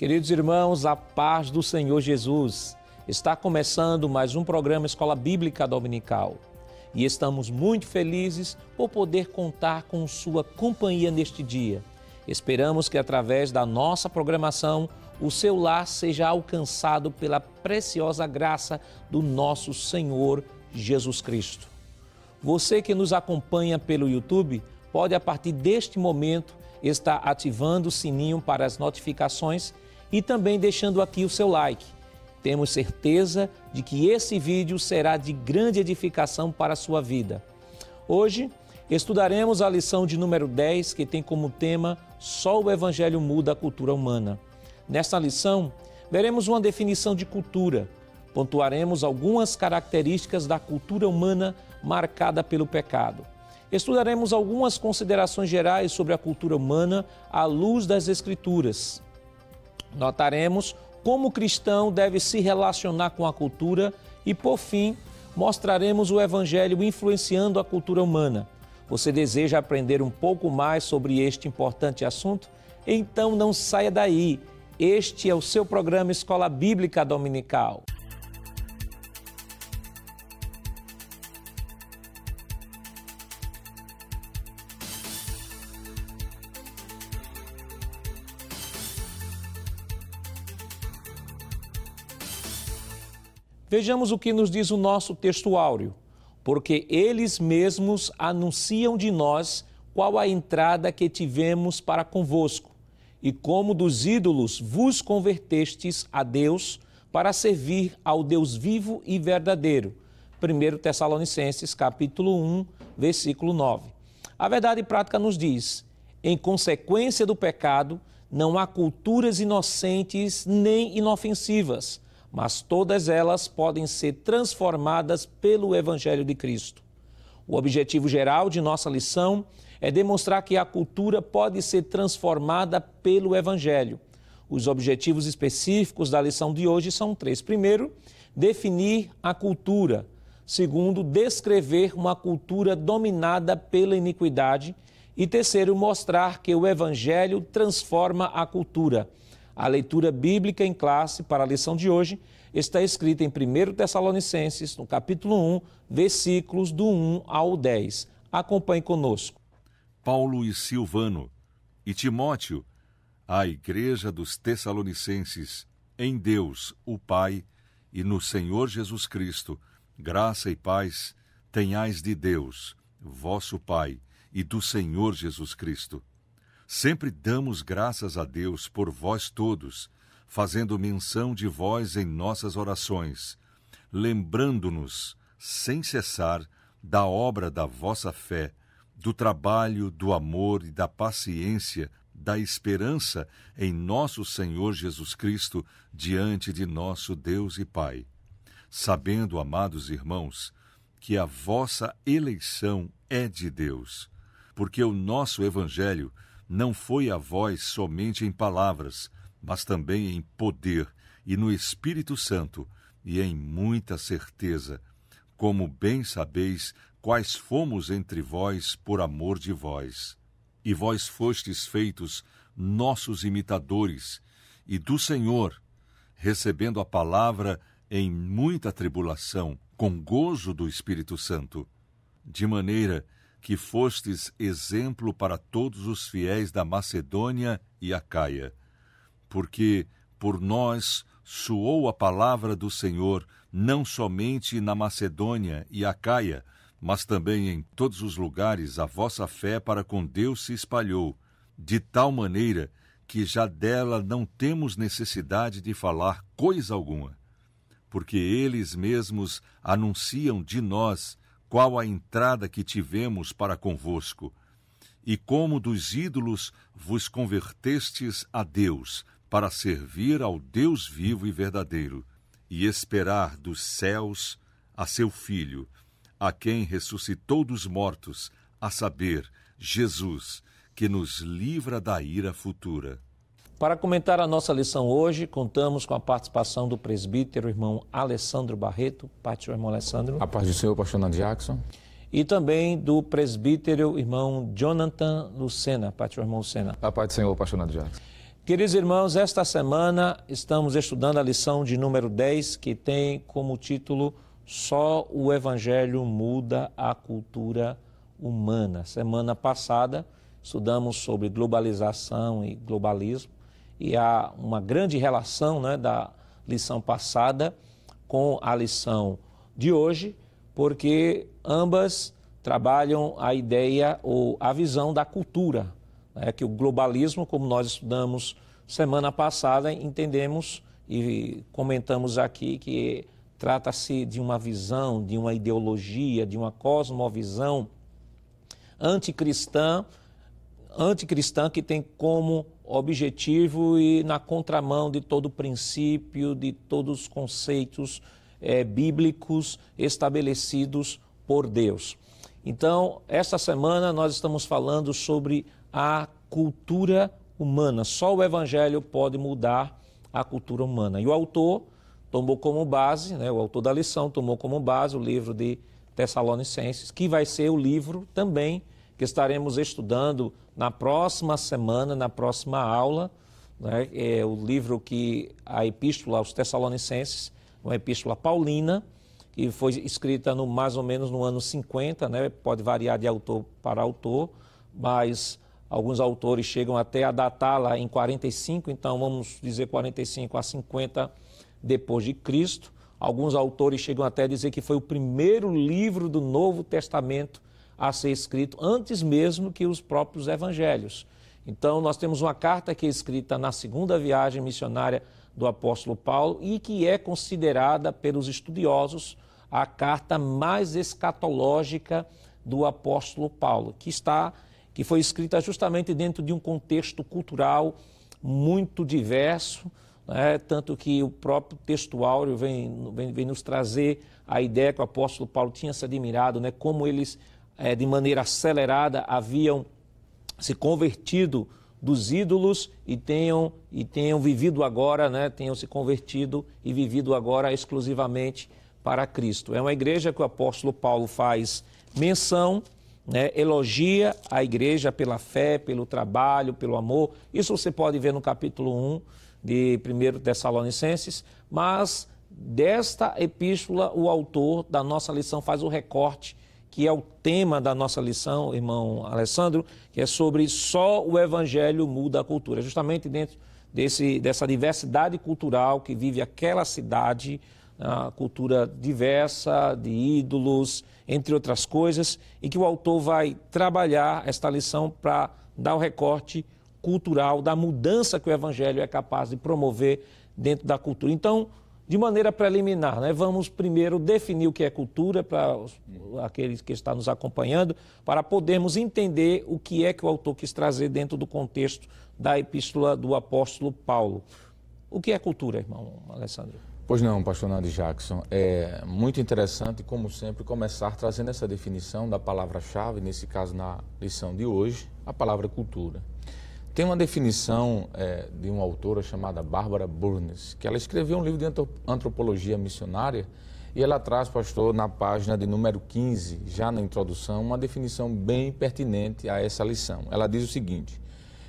Queridos irmãos, a paz do Senhor Jesus. Está começando mais um programa Escola Bíblica Dominical. E estamos muito felizes por poder contar com sua companhia neste dia. Esperamos que através da nossa programação, o seu lar seja alcançado pela preciosa graça do nosso Senhor Jesus Cristo. Você que nos acompanha pelo YouTube, pode a partir deste momento estar ativando o sininho para as notificações e também deixando aqui o seu like. Temos certeza de que esse vídeo será de grande edificação para a sua vida. Hoje estudaremos a lição de número 10, que tem como tema Só o Evangelho muda a cultura humana. Nesta lição, veremos uma definição de cultura, pontuaremos algumas características da cultura humana marcada pelo pecado. Estudaremos algumas considerações gerais sobre a cultura humana à luz das Escrituras. Notaremos como o cristão deve se relacionar com a cultura e, por fim, mostraremos o Evangelho influenciando a cultura humana. Você deseja aprender um pouco mais sobre este importante assunto? Então não saia daí. Este é o seu programa Escola Bíblica Dominical. Vejamos o que nos diz o nosso texto áureo. Porque eles mesmos anunciam de nós qual a entrada que tivemos para convosco, e como dos ídolos vos convertestes a Deus para servir ao Deus vivo e verdadeiro. 1 Tessalonicenses, capítulo 1, versículo 9. A verdade prática nos diz: em consequência do pecado, não há culturas inocentes nem inofensivas, mas todas elas podem ser transformadas pelo Evangelho de Cristo. O objetivo geral de nossa lição é demonstrar que a cultura pode ser transformada pelo Evangelho. Os objetivos específicos da lição de hoje são três. Primeiro, definir a cultura. Segundo, descrever uma cultura dominada pela iniquidade. E terceiro, mostrar que o Evangelho transforma a cultura. A leitura bíblica em classe para a lição de hoje está escrita em 1 Tessalonicenses, no capítulo 1, versículos do 1 ao 10. Acompanhe conosco. Paulo e Silvano e Timóteo, à igreja dos Tessalonicenses, em Deus, o Pai, e no Senhor Jesus Cristo, graça e paz tenhais de Deus, vosso Pai, e do Senhor Jesus Cristo. Sempre damos graças a Deus por vós todos, fazendo menção de vós em nossas orações, lembrando-nos, sem cessar, da obra da vossa fé, do trabalho, do amor e da paciência, da esperança em nosso Senhor Jesus Cristo, diante de nosso Deus e Pai. Sabendo, amados irmãos, que a vossa eleição é de Deus, porque o nosso Evangelho não foi a vós somente em palavras, mas também em poder e no Espírito Santo e em muita certeza, como bem sabeis quais fomos entre vós por amor de vós. E vós fostes feitos nossos imitadores, e do Senhor, recebendo a palavra em muita tribulação, com gozo do Espírito Santo, de maneira que fostes exemplo para todos os fiéis da Macedônia e Acaia, porque por nós soou a palavra do Senhor, não somente na Macedônia e Acaia, mas também em todos os lugares a vossa fé para com Deus se espalhou, de tal maneira que já dela não temos necessidade de falar coisa alguma, porque eles mesmos anunciam de nós qual a entrada que tivemos para convosco, e como dos ídolos vos convertestes a Deus, para servir ao Deus vivo e verdadeiro, e esperar dos céus a seu Filho, a quem ressuscitou dos mortos, a saber, Jesus, que nos livra da ira futura. Para comentar a nossa lição hoje, contamos com a participação do presbítero irmão Alessandro Barreto. Pai do irmão Alessandro. A paz do Senhor, pastor Nando Jackson. E também do presbítero irmão Jonathan Lucena. Pai do irmão Lucena. A paz do Senhor, pastor Nando Jackson. Queridos irmãos, esta semana estamos estudando a lição de número 10, que tem como título Só o Evangelho muda a cultura humana. Semana passada estudamos sobre globalização e globalismo e há uma grande relação, da lição passada com a lição de hoje, porque ambas trabalham a ideia ou a visão da cultura. Que o globalismo, como nós estudamos semana passada, entendemos e comentamos aqui que trata-se de uma visão, de uma ideologia, de uma cosmovisão anticristã que tem como objetivo e na contramão de todo princípio, de todos os conceitos bíblicos estabelecidos por Deus. Então, esta semana nós estamos falando sobre a cultura humana. Só o Evangelho pode mudar a cultura humana. E o autor tomou como base, o autor da lição tomou como base o livro de Tessalonicenses, que vai ser o livro também que estaremos estudando na próxima semana, na próxima aula. É o livro a Epístola aos Tessalonicenses, uma epístola paulina, que foi escrita mais ou menos no ano 50, pode variar de autor para autor, mas alguns autores chegam até a datá-la em 45, então vamos dizer 45 a 50 depois de Cristo. Alguns autores chegam até a dizer que foi o primeiro livro do Novo Testamento a ser escrito, antes mesmo que os próprios evangelhos. Então nós temos uma carta que é escrita na segunda viagem missionária do apóstolo Paulo e que é considerada pelos estudiosos a carta mais escatológica do apóstolo Paulo, que foi escrita justamente dentro de um contexto cultural muito diverso, tanto que o próprio texto áureo vem nos trazer a ideia que o apóstolo Paulo tinha se admirado, como eles, de maneira acelerada, haviam se convertido dos ídolos e tenham vivido agora, tenham se convertido e vivido agora exclusivamente para Cristo. É uma igreja que o apóstolo Paulo faz menção, elogia a igreja pela fé, pelo trabalho, pelo amor. Isso você pode ver no capítulo 1 de 1 Tessalonicenses, mas desta epístola o autor da nossa lição faz o recorte, que é o tema da nossa lição, irmão Alessandro, que é sobre só o Evangelho muda a cultura. Justamente dentro dessa diversidade cultural que vive aquela cidade, a cultura diversa, de ídolos, entre outras coisas, e que o autor vai trabalhar esta lição para dar o recorte cultural da mudança que o Evangelho é capaz de promover dentro da cultura. Então, de maneira preliminar, vamos primeiro definir o que é cultura para aqueles que estão nos acompanhando, para podermos entender o que é que o autor quis trazer dentro do contexto da epístola do apóstolo Paulo. O que é cultura, irmão Alessandro? Pois não, pastor Nando Jackson. É muito interessante, como sempre, começar trazendo essa definição da palavra-chave, nesse caso na lição de hoje, a palavra cultura. Tem uma definição de uma autora chamada Bárbara Burns, que ela escreveu um livro de antropologia missionária e ela traz, pastor, na página de número 15, já na introdução, uma definição bem pertinente a essa lição. Ela diz o seguinte,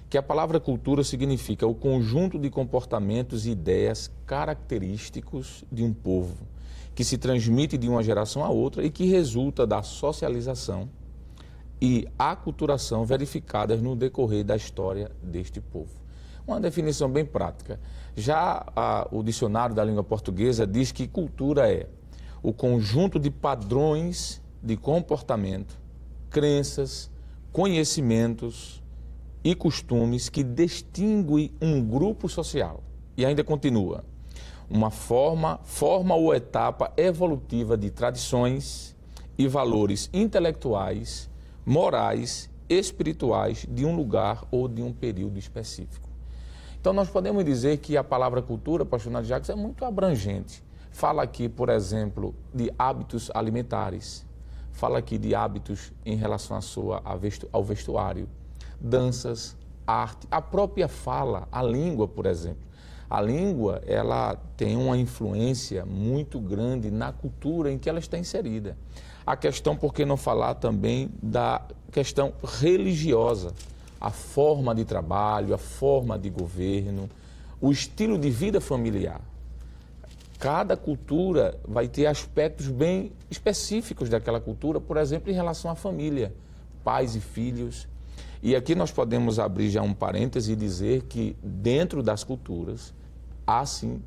que a palavra cultura significa o conjunto de comportamentos e ideias característicos de um povo, que se transmite de uma geração a outra e que resulta da socialização e aculturação verificadas no decorrer da história deste povo. Uma definição bem prática. Já o dicionário da língua portuguesa diz que cultura é o conjunto de padrões de comportamento, crenças, conhecimentos e costumes que distinguem um grupo social. E ainda continua, uma forma ou etapa evolutiva de tradições e valores intelectuais, morais, espirituais de um lugar ou de um período específico. Então nós podemos dizer que a palavra cultura, pastor Nando Jackson, é muito abrangente. Fala aqui, por exemplo, de hábitos alimentares, fala aqui de hábitos em relação ao vestuário, danças, arte, a própria fala, a língua, por exemplo. A língua, ela tem uma influência muito grande na cultura em que ela está inserida. A questão, por que não falar também da questão religiosa? a forma de trabalho, a forma de governo, o estilo de vida familiar. Cada cultura vai ter aspectos bem específicos daquela cultura, por exemplo, em relação à família, pais e filhos. E aqui nós podemos abrir já um parêntese e dizer que dentro das culturas há sim,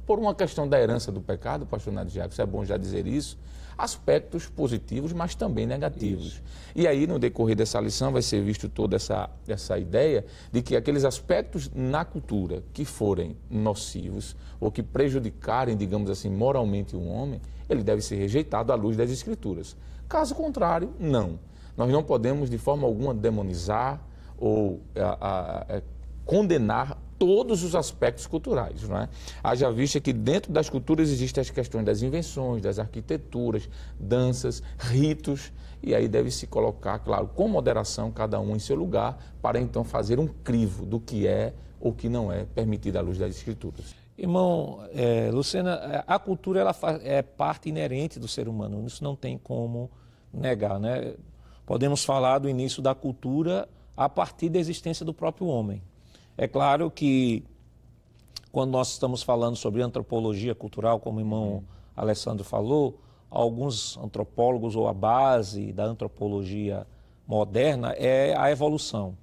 por uma questão da herança do pecado, pastor Nadir Jacques, é bom já dizer isso, aspectos positivos, mas também negativos. Isso. E aí, no decorrer dessa lição, vai ser visto toda essa ideia de que aqueles aspectos na cultura que forem nocivos ou que prejudicarem, digamos assim, moralmente um homem, ele deve ser rejeitado à luz das Escrituras. Caso contrário, não. Nós não podemos, de forma alguma, demonizar ou condenar todos os aspectos culturais, não é? Haja vista que dentro das culturas existem as questões das invenções, das arquiteturas, danças, ritos, e aí deve se colocar, claro, com moderação, cada um em seu lugar, para então fazer um crivo do que é ou que não é permitido à luz das Escrituras. Irmão, Lucena, a cultura ela é parte inerente do ser humano, isso não tem como negar, né? Podemos falar do início da cultura a partir da existência do próprio homem. É claro que, quando nós estamos falando sobre antropologia cultural, como o irmão Alessandro falou, alguns antropólogos, ou a base da antropologia moderna, é a evolução.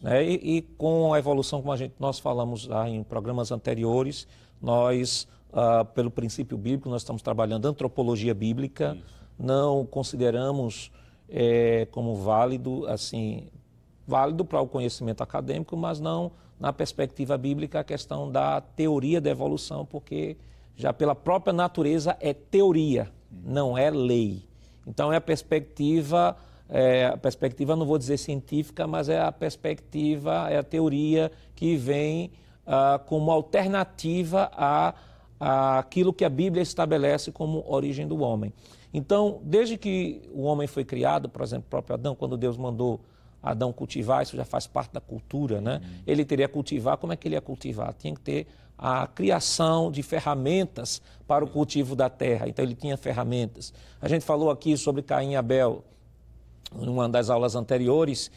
Né? E com a evolução, como nós falamos já em programas anteriores, nós, pelo princípio bíblico, nós estamos trabalhando antropologia bíblica, não consideramos como válido, assim, válido para o conhecimento acadêmico, mas não na perspectiva bíblica a questão da teoria da evolução, porque já pela própria natureza é teoria, não é lei. Então é a perspectiva não vou dizer científica, mas é a perspectiva, é a teoria que vem como alternativa àquilo que a Bíblia estabelece como origem do homem. Então, desde que o homem foi criado, por exemplo, o próprio Adão, quando Deus mandou Adão cultivar, isso já faz parte da cultura, né? Ele teria que cultivar, como é que ele ia cultivar? Tinha que ter a criação de ferramentas para o cultivo da terra, então ele tinha ferramentas. A gente falou aqui sobre Caim e Abel, numa das aulas anteriores,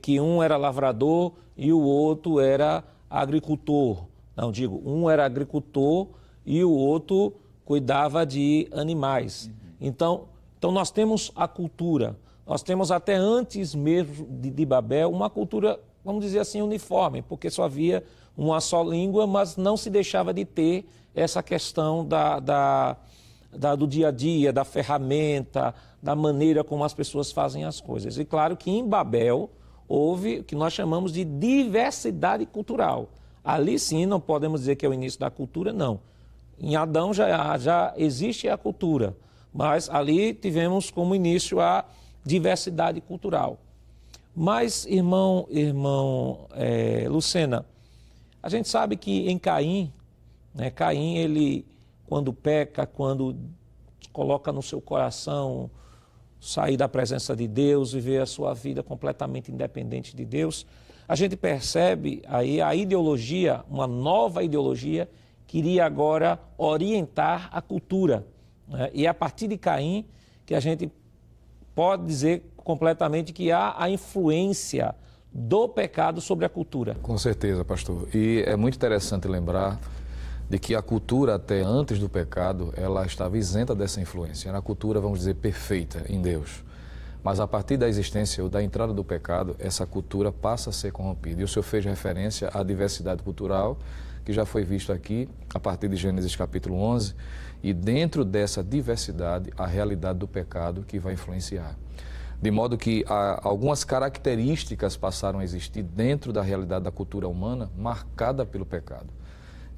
que um era lavrador e o outro era agricultor. Não, digo, um era agricultor e o outro cuidava de animais. Então nós temos a cultura. Nós temos até antes mesmo de Babel uma cultura, vamos dizer assim, uniforme, porque só havia uma só língua, mas não se deixava de ter essa questão do dia a dia, da ferramenta, da maneira como as pessoas fazem as coisas. E claro que em Babel houve o que nós chamamos de diversidade cultural. Ali sim não podemos dizer que é o início da cultura, não. Em Adão já existe a cultura, mas ali tivemos como início a diversidade cultural. Mas, irmão Lucena, a gente sabe que em Caim, né, Caim, ele, quando peca, quando coloca no seu coração sair da presença de Deus, viver a sua vida completamente independente de Deus, a gente percebe aí a ideologia, uma nova ideologia, que iria agora orientar a cultura. Né? E é a partir de Caim que a gente pode dizer completamente que há a influência do pecado sobre a cultura. Com certeza, pastor. E é muito interessante lembrar de que a cultura, até antes do pecado, ela estava isenta dessa influência. Era a cultura, vamos dizer, perfeita em Deus. Mas a partir da existência ou da entrada do pecado, essa cultura passa a ser corrompida. E o senhor fez referência à diversidade cultural, que já foi visto aqui a partir de Gênesis capítulo 11, e dentro dessa diversidade, a realidade do pecado que vai influenciar. De modo que algumas características passaram a existir dentro da realidade da cultura humana, marcada pelo pecado.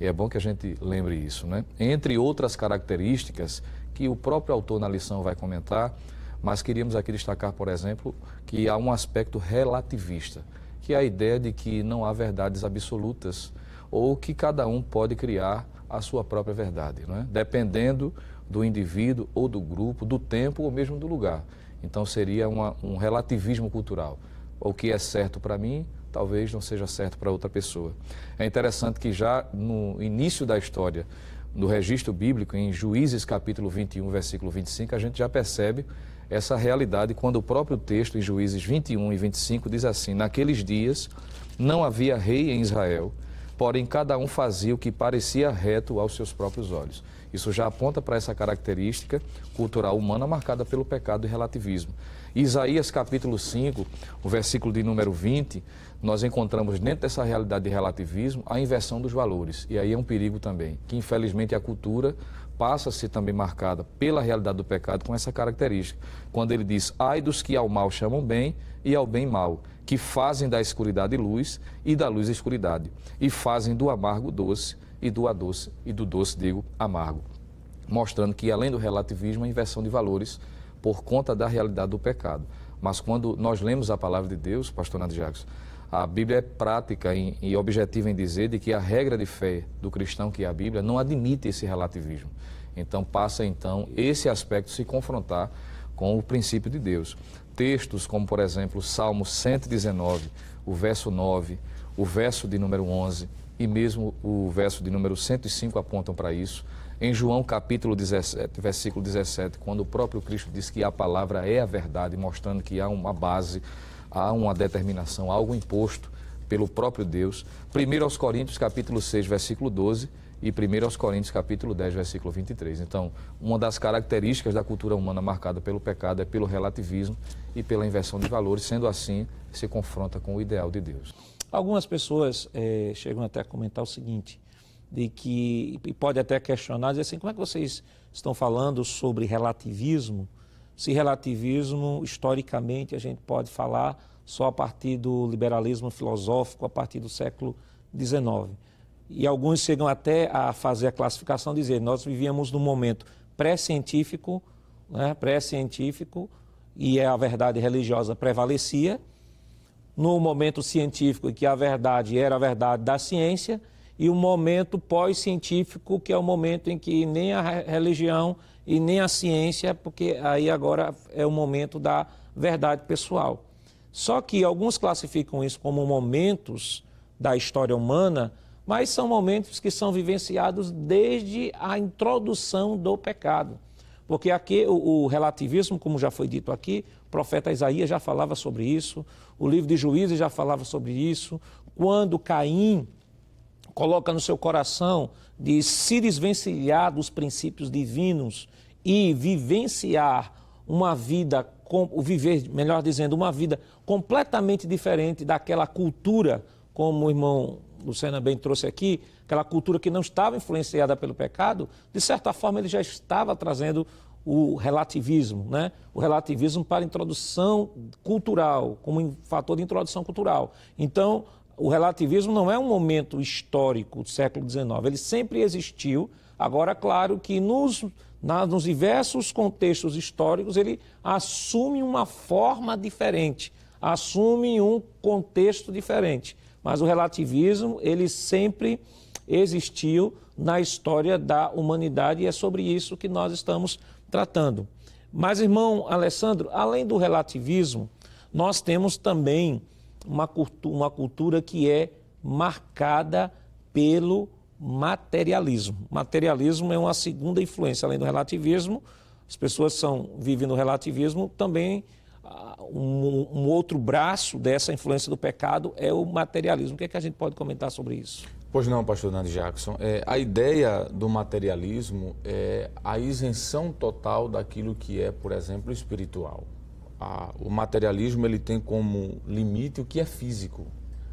E é bom que a gente lembre isso, né? Entre outras características que o próprio autor na lição vai comentar, mas queríamos aqui destacar, por exemplo, que há um aspecto relativista, que é a ideia de que não há verdades absolutas ou que cada um pode criar a sua própria verdade, não é? Dependendo do indivíduo ou do grupo, do tempo ou mesmo do lugar. Então seria um relativismo cultural. O que é certo para mim, talvez não seja certo para outra pessoa. É interessante que já no início da história no registro bíblico, em Juízes capítulo 21, versículo 25, a gente já percebe essa realidade quando o próprio texto, em Juízes 21 e 25, diz assim: naqueles dias não havia rei em Israel, porém cada um fazia o que parecia reto aos seus próprios olhos. Isso já aponta para essa característica cultural humana marcada pelo pecado e relativismo. Isaías capítulo 5, o versículo de número 20, nós encontramos dentro dessa realidade de relativismo a inversão dos valores. E aí é um perigo também, que infelizmente a cultura passa a ser também marcada pela realidade do pecado com essa característica. Quando ele diz: ai dos que ao mal chamam bem e ao bem mal, que fazem da escuridade luz e da luz escuridade, e fazem do amargo doce e do doce amargo. Mostrando que além do relativismo, a inversão de valores por conta da realidade do pecado. Mas quando nós lemos a palavra de Deus, pastor Nando Jacques, a Bíblia é prática e objetiva em dizer de que a regra de fé do cristão, que é a Bíblia, não admite esse relativismo. Então passa esse aspecto se confrontar com o princípio de Deus. Textos como, por exemplo, o Salmo 119, o verso 9, o verso de número 11 e mesmo o verso de número 105 apontam para isso. Em João capítulo 17, versículo 17, quando o próprio Cristo diz que a palavra é a verdade, mostrando que há uma base, há uma determinação, algo imposto pelo próprio Deus. 1 aos Coríntios capítulo 6, versículo 12 e 1 aos Coríntios capítulo 10, versículo 23. Então, uma das características da cultura humana marcada pelo pecado é pelo relativismo e pela inversão de valores, sendo assim, se confronta com o ideal de Deus. Algumas pessoas chegam até a comentar o seguinte, de que, e pode até questionar, dizer assim: como é que vocês estão falando sobre relativismo, se relativismo, historicamente, a gente pode falar só a partir do liberalismo filosófico, a partir do século XIX. E alguns chegam até a fazer a classificação, dizer: nós vivíamos num momento pré-científico, né, e a verdade religiosa prevalecia, no momento científico em que a verdade era a verdade da ciência, e o momento pós-científico, que é o momento em que nem a religião e nem a ciência, porque aí agora é o momento da verdade pessoal. Só que alguns classificam isso como momentos da história humana, mas são momentos que são vivenciados desde a introdução do pecado. Porque aqui o relativismo, como já foi dito aqui, o profeta Isaías já falava sobre isso, o livro de Juízes já falava sobre isso, quando Caim coloca no seu coração de se desvencilhar dos princípios divinos e vivenciar uma vida, melhor dizendo, uma vida completamente diferente daquela cultura, como o irmão Lucena bem trouxe aqui, aquela cultura que não estava influenciada pelo pecado, de certa forma ele já estava trazendo o relativismo, né? O relativismo para a introdução cultural, como um fator de introdução cultural. Então, o relativismo não é um momento histórico do século XIX, ele sempre existiu. Agora, claro que nos diversos contextos históricos ele assume uma forma diferente, assume um contexto diferente. Mas o relativismo, ele sempre existiu na história da humanidade e é sobre isso que nós estamos tratando. Mas, irmão Alessandro, além do relativismo, nós temos também uma cultura que é marcada pelo materialismo. Materialismo é uma segunda influência, além do relativismo. As pessoas vivem no relativismo, também um outro braço dessa influência do pecado é o materialismo. O que é que a gente pode comentar sobre isso? Pois não, pastor Nando Jackson. A ideia do materialismo é a isenção total daquilo que é, por exemplo, espiritual. O materialismo ele tem como limite o que é físico,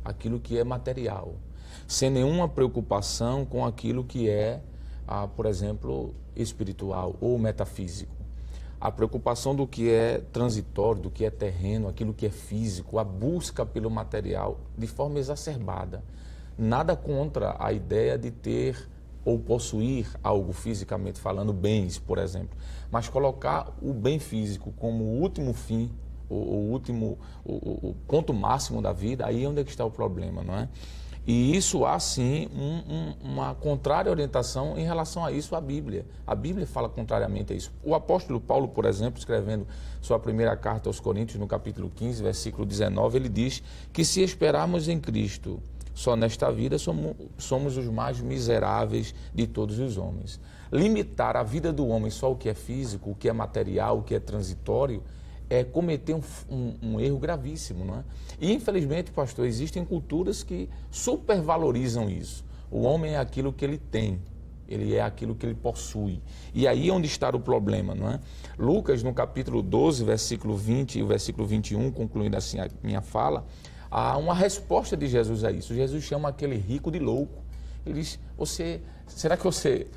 aquilo que é material, sem nenhuma preocupação com aquilo que é, por exemplo, espiritual ou metafísico. A preocupação do que é transitório, do que é terreno, aquilo que é físico, a busca pelo material de forma exacerbada. Nada contra a ideia de ter ou possuir algo fisicamente falando, bens, por exemplo, mas colocar o bem físico como o último fim, o ponto máximo da vida, aí é onde é que está o problema, não é? E isso há sim uma contrária orientação em relação a isso à Bíblia. A Bíblia fala contrariamente a isso. O apóstolo Paulo, por exemplo, escrevendo sua primeira carta aos Coríntios, no capítulo 15, versículo 19, ele diz que se esperarmos em Cristo só nesta vida somos os mais miseráveis de todos os homens. Limitar a vida do homem só o que é físico, o que é material, o que é transitório, é cometer um erro gravíssimo, não é? E, infelizmente, pastor, existem culturas que supervalorizam isso. O homem é aquilo que ele tem, ele é aquilo que ele possui. E aí é onde está o problema, não é? Lucas, no capítulo 12, versículo 20 e o versículo 21, concluindo assim a minha fala, há uma resposta de Jesus a isso. Jesus chama aquele rico de louco. Ele diz, será que você,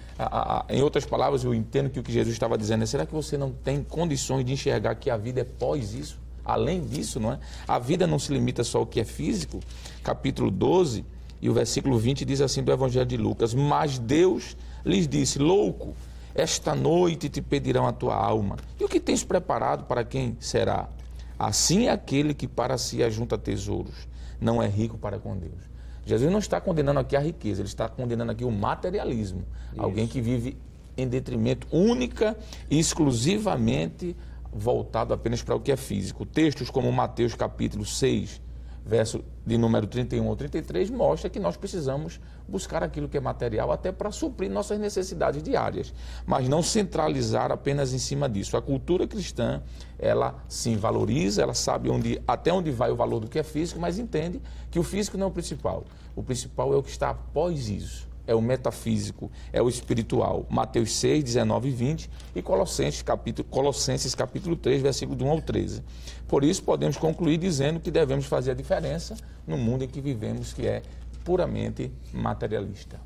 em outras palavras, eu entendo que o que Jesus estava dizendo é, será que você não tem condições de enxergar que a vida é pós isso? Além disso, não é? A vida não se limita só ao que é físico. Capítulo 12 e o versículo 20 diz assim do Evangelho de Lucas, mas Deus lhes disse, louco, esta noite te pedirão a tua alma. E o que tens preparado para quem será? Assim é aquele que para si ajunta tesouros, não é rico para com Deus. Jesus não está condenando aqui a riqueza, ele está condenando aqui o materialismo. Isso. Alguém que vive em detrimento única e exclusivamente voltado apenas para o que é físico. Textos como Mateus capítulo 6, verso de número 31 ao 33, mostra que nós precisamos buscar aquilo que é material até para suprir nossas necessidades diárias, mas não centralizar apenas em cima disso. A cultura cristã, ela sim valoriza, ela sabe até onde vai o valor do que é físico, mas entende que o físico não é o principal. O principal é o que está após isso. É o metafísico, é o espiritual. Mateus 6, 19 e 20 e Colossenses capítulo 3, versículo de 1 ao 13. Por isso, podemos concluir dizendo que devemos fazer a diferença no mundo em que vivemos, que é puramente materialista.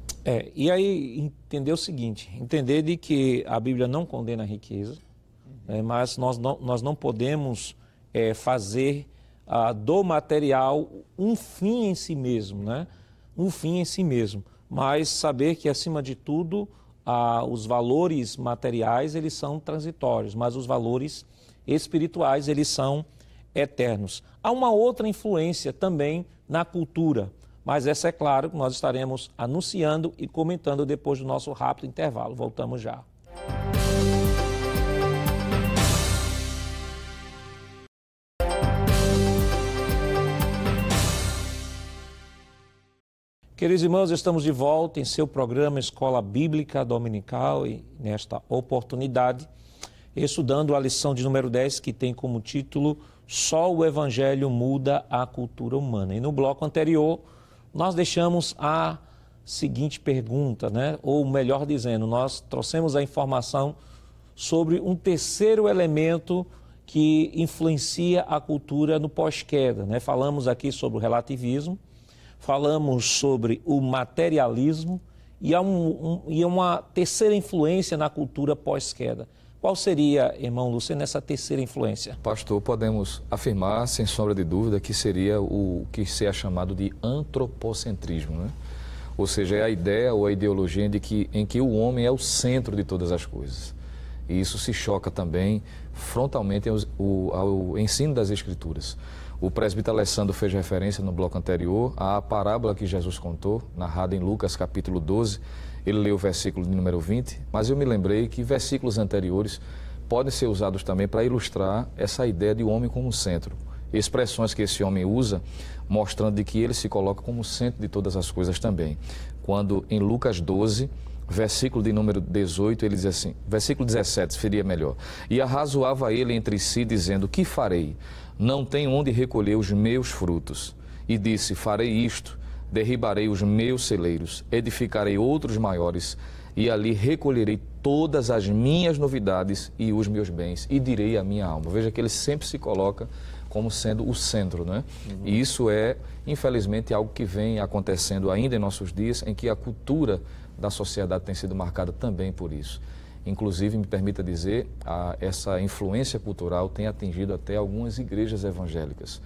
E aí entender o seguinte, entender de que a Bíblia não condena a riqueza, mas nós não podemos fazer do material um fim em si mesmo, né? Um fim em si mesmo. Mas saber que, acima de tudo, os valores materiais, eles são transitórios, mas os valores espirituais, eles são eternos. Há uma outra influência também na cultura, mas essa é claro que nós estaremos anunciando e comentando depois do nosso rápido intervalo. Voltamos já. Queridos irmãos, estamos de volta em seu programa Escola Bíblica Dominical e nesta oportunidade estudando a lição de número 10 que tem como título Só o Evangelho muda a cultura humana. E no bloco anterior nós deixamos a seguinte pergunta, né? Ou melhor dizendo, nós trouxemos a informação sobre um terceiro elemento que influencia a cultura no pós-queda, né? Falamos aqui sobre o relativismo, falamos sobre o materialismo e há uma terceira influência na cultura pós-queda. Qual seria, irmão Lúcio, nessa terceira influência? Pastor, podemos afirmar, sem sombra de dúvida, que seria o que se é chamado de antropocentrismo, né? Ou seja, é a ideia ou a ideologia em que o homem é o centro de todas as coisas. E isso se choca também frontalmente ao ensino das Escrituras. O presbítero Alessandro fez referência no bloco anterior à parábola que Jesus contou, narrada em Lucas capítulo 12. Ele leu o versículo de número 20, mas eu me lembrei que versículos anteriores podem ser usados também para ilustrar essa ideia de o homem como centro. Expressões que esse homem usa, mostrando de que ele se coloca como centro de todas as coisas também. Quando em Lucas 12, versículo de número 18, ele diz assim, versículo 17 seria melhor. E arrazoava ele entre si, dizendo, que farei? Não tenho onde recolher os meus frutos. E disse, farei isto, derribarei os meus celeiros, edificarei outros maiores, e ali recolherei todas as minhas novidades e os meus bens, e direi à minha alma. Veja que ele sempre se coloca como sendo o centro, né? E isso é, infelizmente, algo que vem acontecendo ainda em nossos dias, em que a cultura da sociedade tem sido marcada também por isso. Inclusive, me permita dizer, essa influência cultural tem atingido até algumas igrejas evangélicas,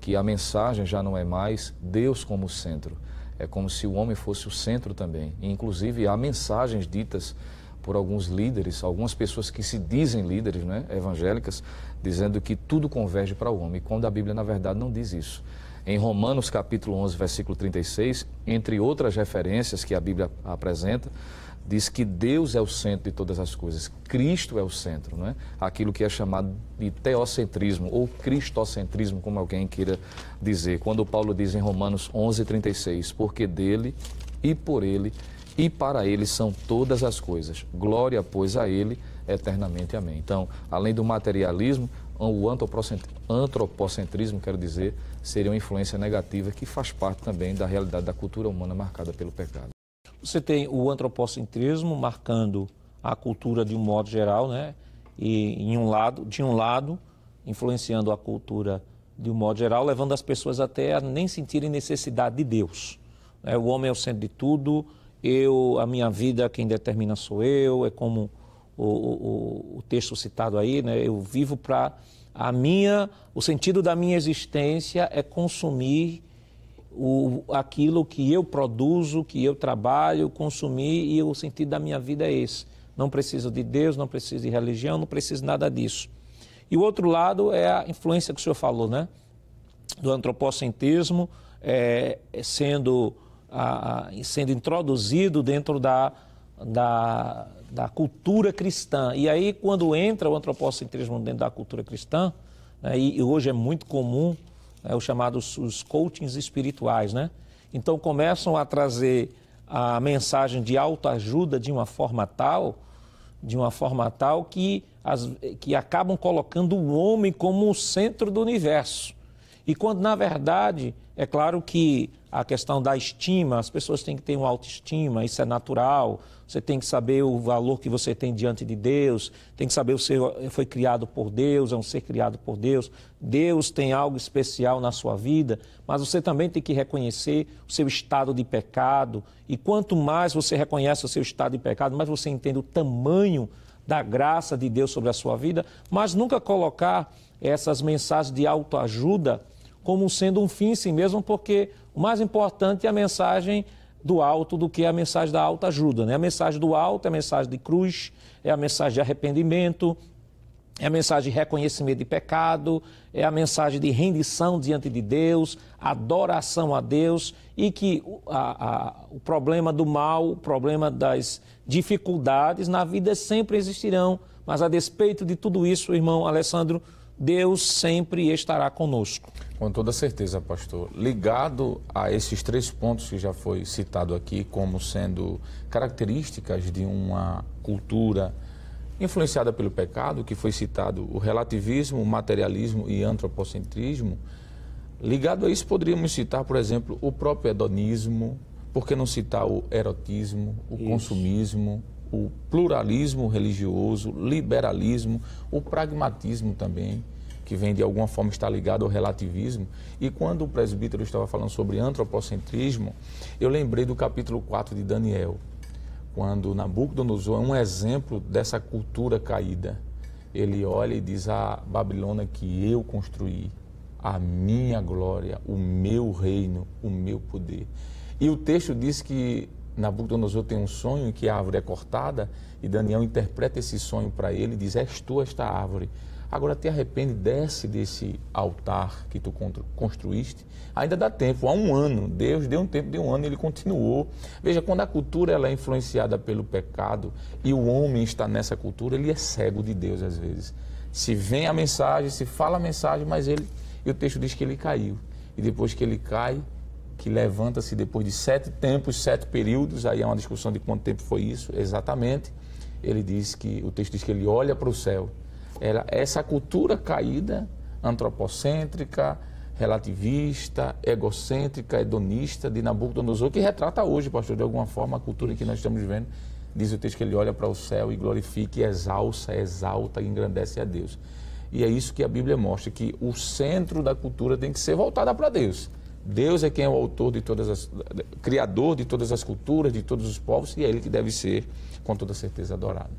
que a mensagem já não é mais Deus como centro, é como se o homem fosse o centro também. E, inclusive, há mensagens ditas por alguns líderes, algumas pessoas que se dizem líderes, né, evangélicas, dizendo que tudo converge para o homem, quando a Bíblia, na verdade, não diz isso. Em Romanos capítulo 11, versículo 36, entre outras referências que a Bíblia apresenta, diz que Deus é o centro de todas as coisas, Cristo é o centro, não é? Aquilo que é chamado de teocentrismo ou cristocentrismo, como alguém queira dizer. Quando Paulo diz em Romanos 11:36, porque dele e por ele e para ele são todas as coisas. Glória, pois, a ele eternamente. Amém. Então, além do materialismo, o antropocentrismo, quero dizer, seria uma influência negativa que faz parte também da realidade da cultura humana marcada pelo pecado. Você tem o antropocentrismo marcando a cultura de um modo geral, né? E de um lado, influenciando a cultura de um modo geral, levando as pessoas até a nem sentirem necessidade de Deus. O homem é o centro de tudo, a minha vida, quem determina sou eu, é como o texto citado aí, né? Eu vivo para o sentido da minha existência é consumir aquilo que eu produzo, que eu trabalho, consumir, e o sentido da minha vida é esse. Não preciso de Deus, não preciso de religião, não preciso nada disso. E o outro lado é a influência que o senhor falou, né? Do antropocentrismo sendo introduzido dentro da cultura cristã. E aí, quando entra o antropocentrismo dentro da cultura cristã, né, e hoje é muito comum, os chamados os coachings espirituais, né? Então começam a trazer a mensagem de autoajuda de uma forma tal que acabam colocando o homem como o centro do universo. E quando, na verdade, é claro que a questão da estima, as pessoas têm que ter uma autoestima, isso é natural. Você tem que saber o valor que você tem diante de Deus, tem que saber você foi criado por Deus, é um ser criado por Deus. Deus tem algo especial na sua vida, mas você também tem que reconhecer o seu estado de pecado. E quanto mais você reconhece o seu estado de pecado, mais você entende o tamanho da graça de Deus sobre a sua vida, mas nunca colocar essas mensagens de autoajuda como sendo um fim em si mesmo, porque o mais importante é a mensagem do alto do que a mensagem da autoajuda, né? A mensagem do alto é a mensagem de cruz, é a mensagem de arrependimento, é a mensagem de reconhecimento de pecado, é a mensagem de rendição diante de Deus, adoração a Deus, e que o problema do mal, o problema das dificuldades na vida sempre existirão, mas a despeito de tudo isso, irmão Alessandro, Deus sempre estará conosco. Com toda certeza, pastor. Ligado a esses 3 pontos que já foi citado aqui como sendo características de uma cultura influenciada pelo pecado, que foi citado o relativismo, o materialismo e antropocentrismo, ligado a isso poderíamos citar, por exemplo, o próprio hedonismo, por que não citar o erotismo, o consumismo, o pluralismo religioso, liberalismo, o pragmatismo também, que vem de alguma forma estar ligado ao relativismo. E quando o presbítero estava falando sobre antropocentrismo, eu lembrei do capítulo 4 de Daniel, quando Nabucodonosor é um exemplo dessa cultura caída. Ele olha e diz: a Babilônia que eu construí, a minha glória, o meu reino, o meu poder. E o texto diz que Nabucodonosor tem um sonho em que a árvore é cortada e Daniel interpreta esse sonho para ele e diz: és tu esta árvore. Agora te arrepende, desce desse altar que tu construíste. Ainda dá tempo, há 1 ano. Deus deu um tempo de 1 ano e ele continuou. Veja, quando a cultura ela é influenciada pelo pecado e o homem está nessa cultura, ele é cego de Deus às vezes. Se vem a mensagem, se fala a mensagem, mas e o texto diz que ele caiu. E depois que ele cai, que levanta-se depois de 7 tempos, 7 períodos, aí é uma discussão de quanto tempo foi isso exatamente. O texto diz que ele olha para o céu. Essa cultura caída, antropocêntrica, relativista, egocêntrica, hedonista de Nabucodonosor, que retrata hoje, pastor, de alguma forma, a cultura que nós estamos vivendo. Diz o texto que ele olha para o céu e glorifica, e exalta e engrandece a Deus. E é isso que a Bíblia mostra, que o centro da cultura tem que ser voltado para Deus. Deus é quem é o autor de criador de todas as culturas, de todos os povos, e é Ele que deve ser, com toda certeza, adorado.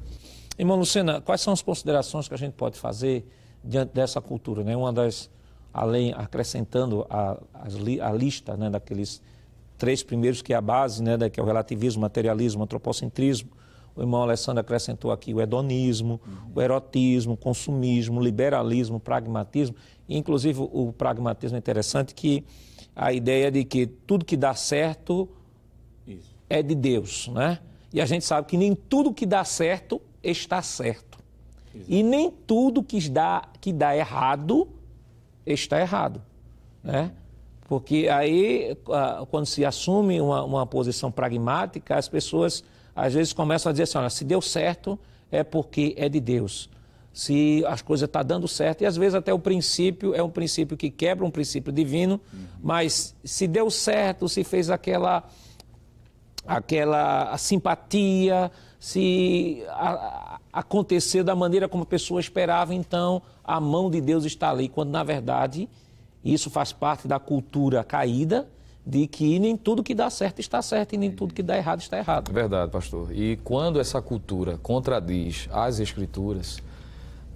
Irmão Lucena, quais são as considerações que a gente pode fazer diante dessa cultura, né? Além, acrescentando a lista, né, daqueles 3 primeiros, que é a base, né, que é o relativismo, materialismo, antropocentrismo. O irmão Alessandro acrescentou aqui o hedonismo, o erotismo, o consumismo, o liberalismo, o pragmatismo. E, inclusive, o pragmatismo é interessante, que a ideia de que tudo que dá certo é de Deus, né? E a gente sabe que nem tudo que dá certo está certo. E nem tudo que dá errado está errado, né? Porque aí, quando se assume uma posição pragmática, as pessoas às vezes começam a dizer assim, olha, se deu certo é porque é de Deus. Se as coisas estão dando certo, e às vezes até o princípio é um princípio que quebra um princípio divino, mas se deu certo, se fez aquela simpatia, se aconteceu da maneira como a pessoa esperava, então a mão de Deus está ali, quando na verdade isso faz parte da cultura caída, de que nem tudo que dá certo está certo e nem tudo que dá errado está errado. Verdade, pastor. E quando essa cultura contradiz as Escrituras,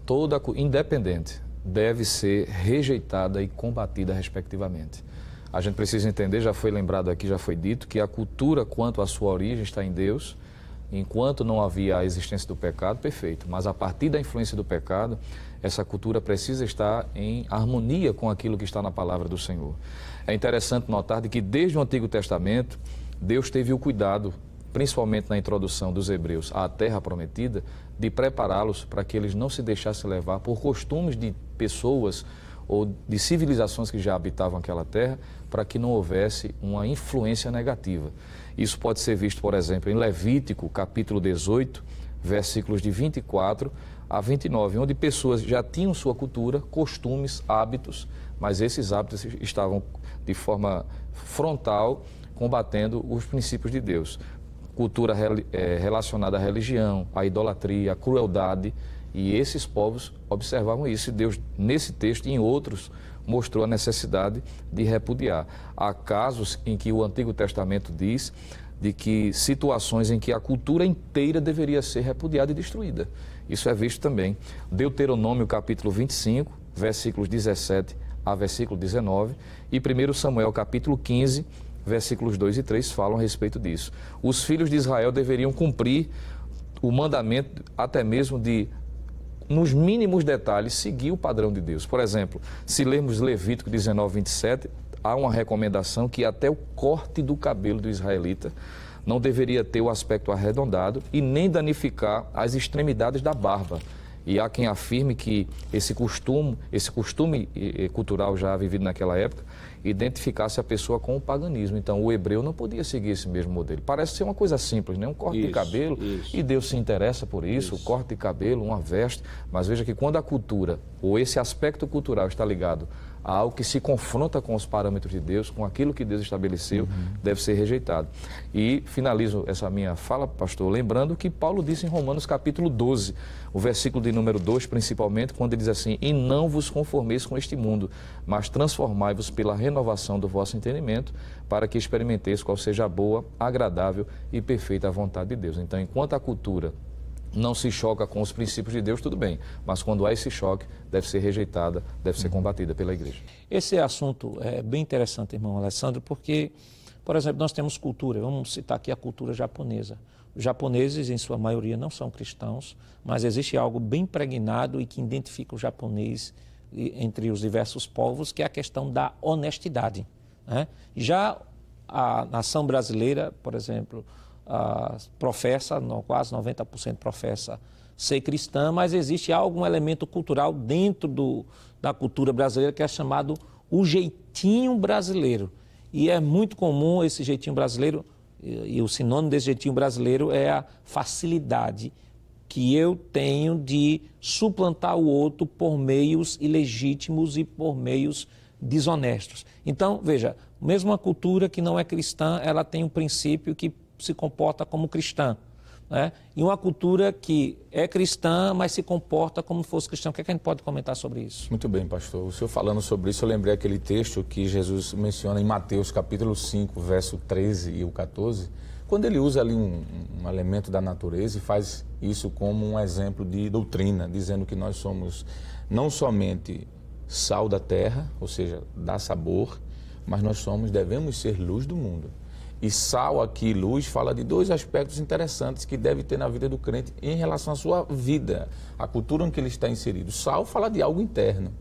toda independente deve ser rejeitada e combatida respectivamente. A gente precisa entender, já foi lembrado aqui, já foi dito, que a cultura quanto à sua origem está em Deus, enquanto não havia a existência do pecado, perfeito. Mas a partir da influência do pecado, essa cultura precisa estar em harmonia com aquilo que está na palavra do Senhor. É interessante notar de que desde o Antigo Testamento, Deus teve o cuidado, principalmente na introdução dos hebreus à terra prometida, de prepará-los para que eles não se deixassem levar por costumes de pessoas ou de civilizações que já habitavam aquela terra, para que não houvesse uma influência negativa. Isso pode ser visto, por exemplo, em Levítico, capítulo 18, versículos de 24 a 29, onde pessoas já tinham sua cultura, costumes, hábitos, mas esses hábitos estavam de forma frontal combatendo os princípios de Deus. Cultura relacionada à religião, à idolatria, à crueldade, e esses povos observavam isso. E Deus, nesse texto e em outros, mostrou a necessidade de repudiar. Há casos em que o Antigo Testamento diz de que situações em que a cultura inteira deveria ser repudiada e destruída. Isso é visto também. Deuteronômio capítulo 25, versículos 17 a versículo 19, e 1 Samuel capítulo 15, versículos 2 e 3 falam a respeito disso. Os filhos de Israel deveriam cumprir o mandamento até mesmo de, nos mínimos detalhes, seguir o padrão de Deus. Por exemplo, se lermos Levítico 19, 27, há uma recomendação que até o corte do cabelo do israelita não deveria ter o aspecto arredondado e nem danificar as extremidades da barba. E há quem afirme que esse costume cultural já vivido naquela época identificasse a pessoa com o paganismo. Então, o hebreu não podia seguir esse mesmo modelo. Parece ser uma coisa simples, né? Um corte de cabelo, e Deus se interessa por isso, o corte de cabelo, uma veste. Mas veja que quando a cultura, ou esse aspecto cultural está ligado a algo que se confronta com os parâmetros de Deus, com aquilo que Deus estabeleceu, deve ser rejeitado. E finalizo essa minha fala, pastor, lembrando que Paulo disse em Romanos capítulo 12, o versículo de número 2, principalmente, quando ele diz assim: e não vos conformeis com este mundo, mas transformai-vos pela renovação do vosso entendimento, para que experimenteis qual seja a boa, agradável e perfeita vontade de Deus. Então, enquanto a cultura não se choca com os princípios de Deus, tudo bem. Mas quando há esse choque, deve ser rejeitada, deve ser combatida pela igreja. Esse assunto é bem interessante, irmão Alessandro, porque, por exemplo, nós temos cultura. Vamos citar aqui a cultura japonesa. Os japoneses, em sua maioria, não são cristãos, mas existe algo bem impregnado e que identifica o japonês entre os diversos povos, que é a questão da honestidade, né? Já a nação brasileira, por exemplo, professa, quase 90% professa ser cristã, mas existe algum elemento cultural dentro da cultura brasileira que é chamado o jeitinho brasileiro. E é muito comum esse jeitinho brasileiro, e o sinônimo desse jeitinho brasileiro é a facilidade que eu tenho de suplantar o outro por meios ilegítimos e por meios desonestos. Então, veja, mesmo uma cultura que não é cristã, ela tem um princípio que se comporta como cristã, né? E uma cultura que é cristã, mas se comporta como se fosse cristã. O que é que a gente pode comentar sobre isso? Muito bem, pastor. O senhor falando sobre isso, eu lembrei aquele texto que Jesus menciona em Mateus capítulo 5, verso 13 e o 14, quando ele usa ali um elemento da natureza e faz isso como um exemplo de doutrina, dizendo que nós somos não somente sal da terra, ou seja, dá sabor, mas nós devemos ser luz do mundo. E sal aqui, luz, fala de dois aspectos interessantes que deve ter na vida do crente em relação à sua vida, a cultura em que ele está inserido. Sal fala de algo interno,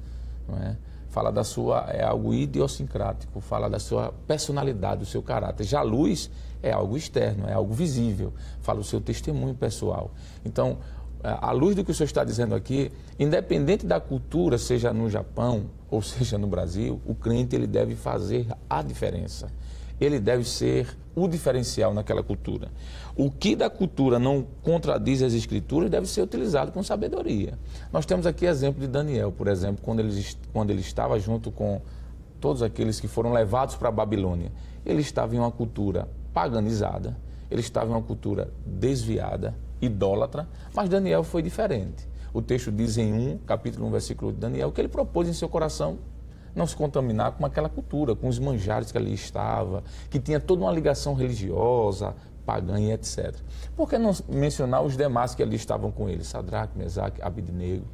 não é? fala da sua, é algo idiosincrático, fala da sua personalidade, do seu caráter. Já a luz é algo externo, é algo visível, fala do seu testemunho pessoal. Então, à luz do que o senhor está dizendo aqui, independente da cultura, seja no Japão ou seja no Brasil, o crente ele deve fazer a diferença. Ele deve ser o diferencial naquela cultura. O que da cultura não contradiz as Escrituras deve ser utilizado com sabedoria. Nós temos aqui exemplo de Daniel, por exemplo, quando ele estava junto com todos aqueles que foram levados para a Babilônia. Ele estava em uma cultura paganizada, ele estava em uma cultura desviada, idólatra, mas Daniel foi diferente. O texto diz em capítulo 1, versículo de Daniel, que ele propôs em seu coração não se contaminar com aquela cultura, com os manjares que ali estava, que tinha toda uma ligação religiosa, pagã e etc. Por que não mencionar os demais que ali estavam com ele? Sadraque, Mesaque, Abidnego.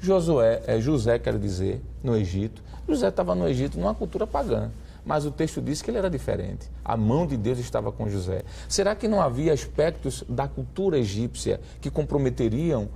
José, quero dizer, no Egito. José estava no Egito numa cultura pagã, mas o texto diz que ele era diferente. A mão de Deus estava com José. Será que não havia aspectos da cultura egípcia que comprometeriam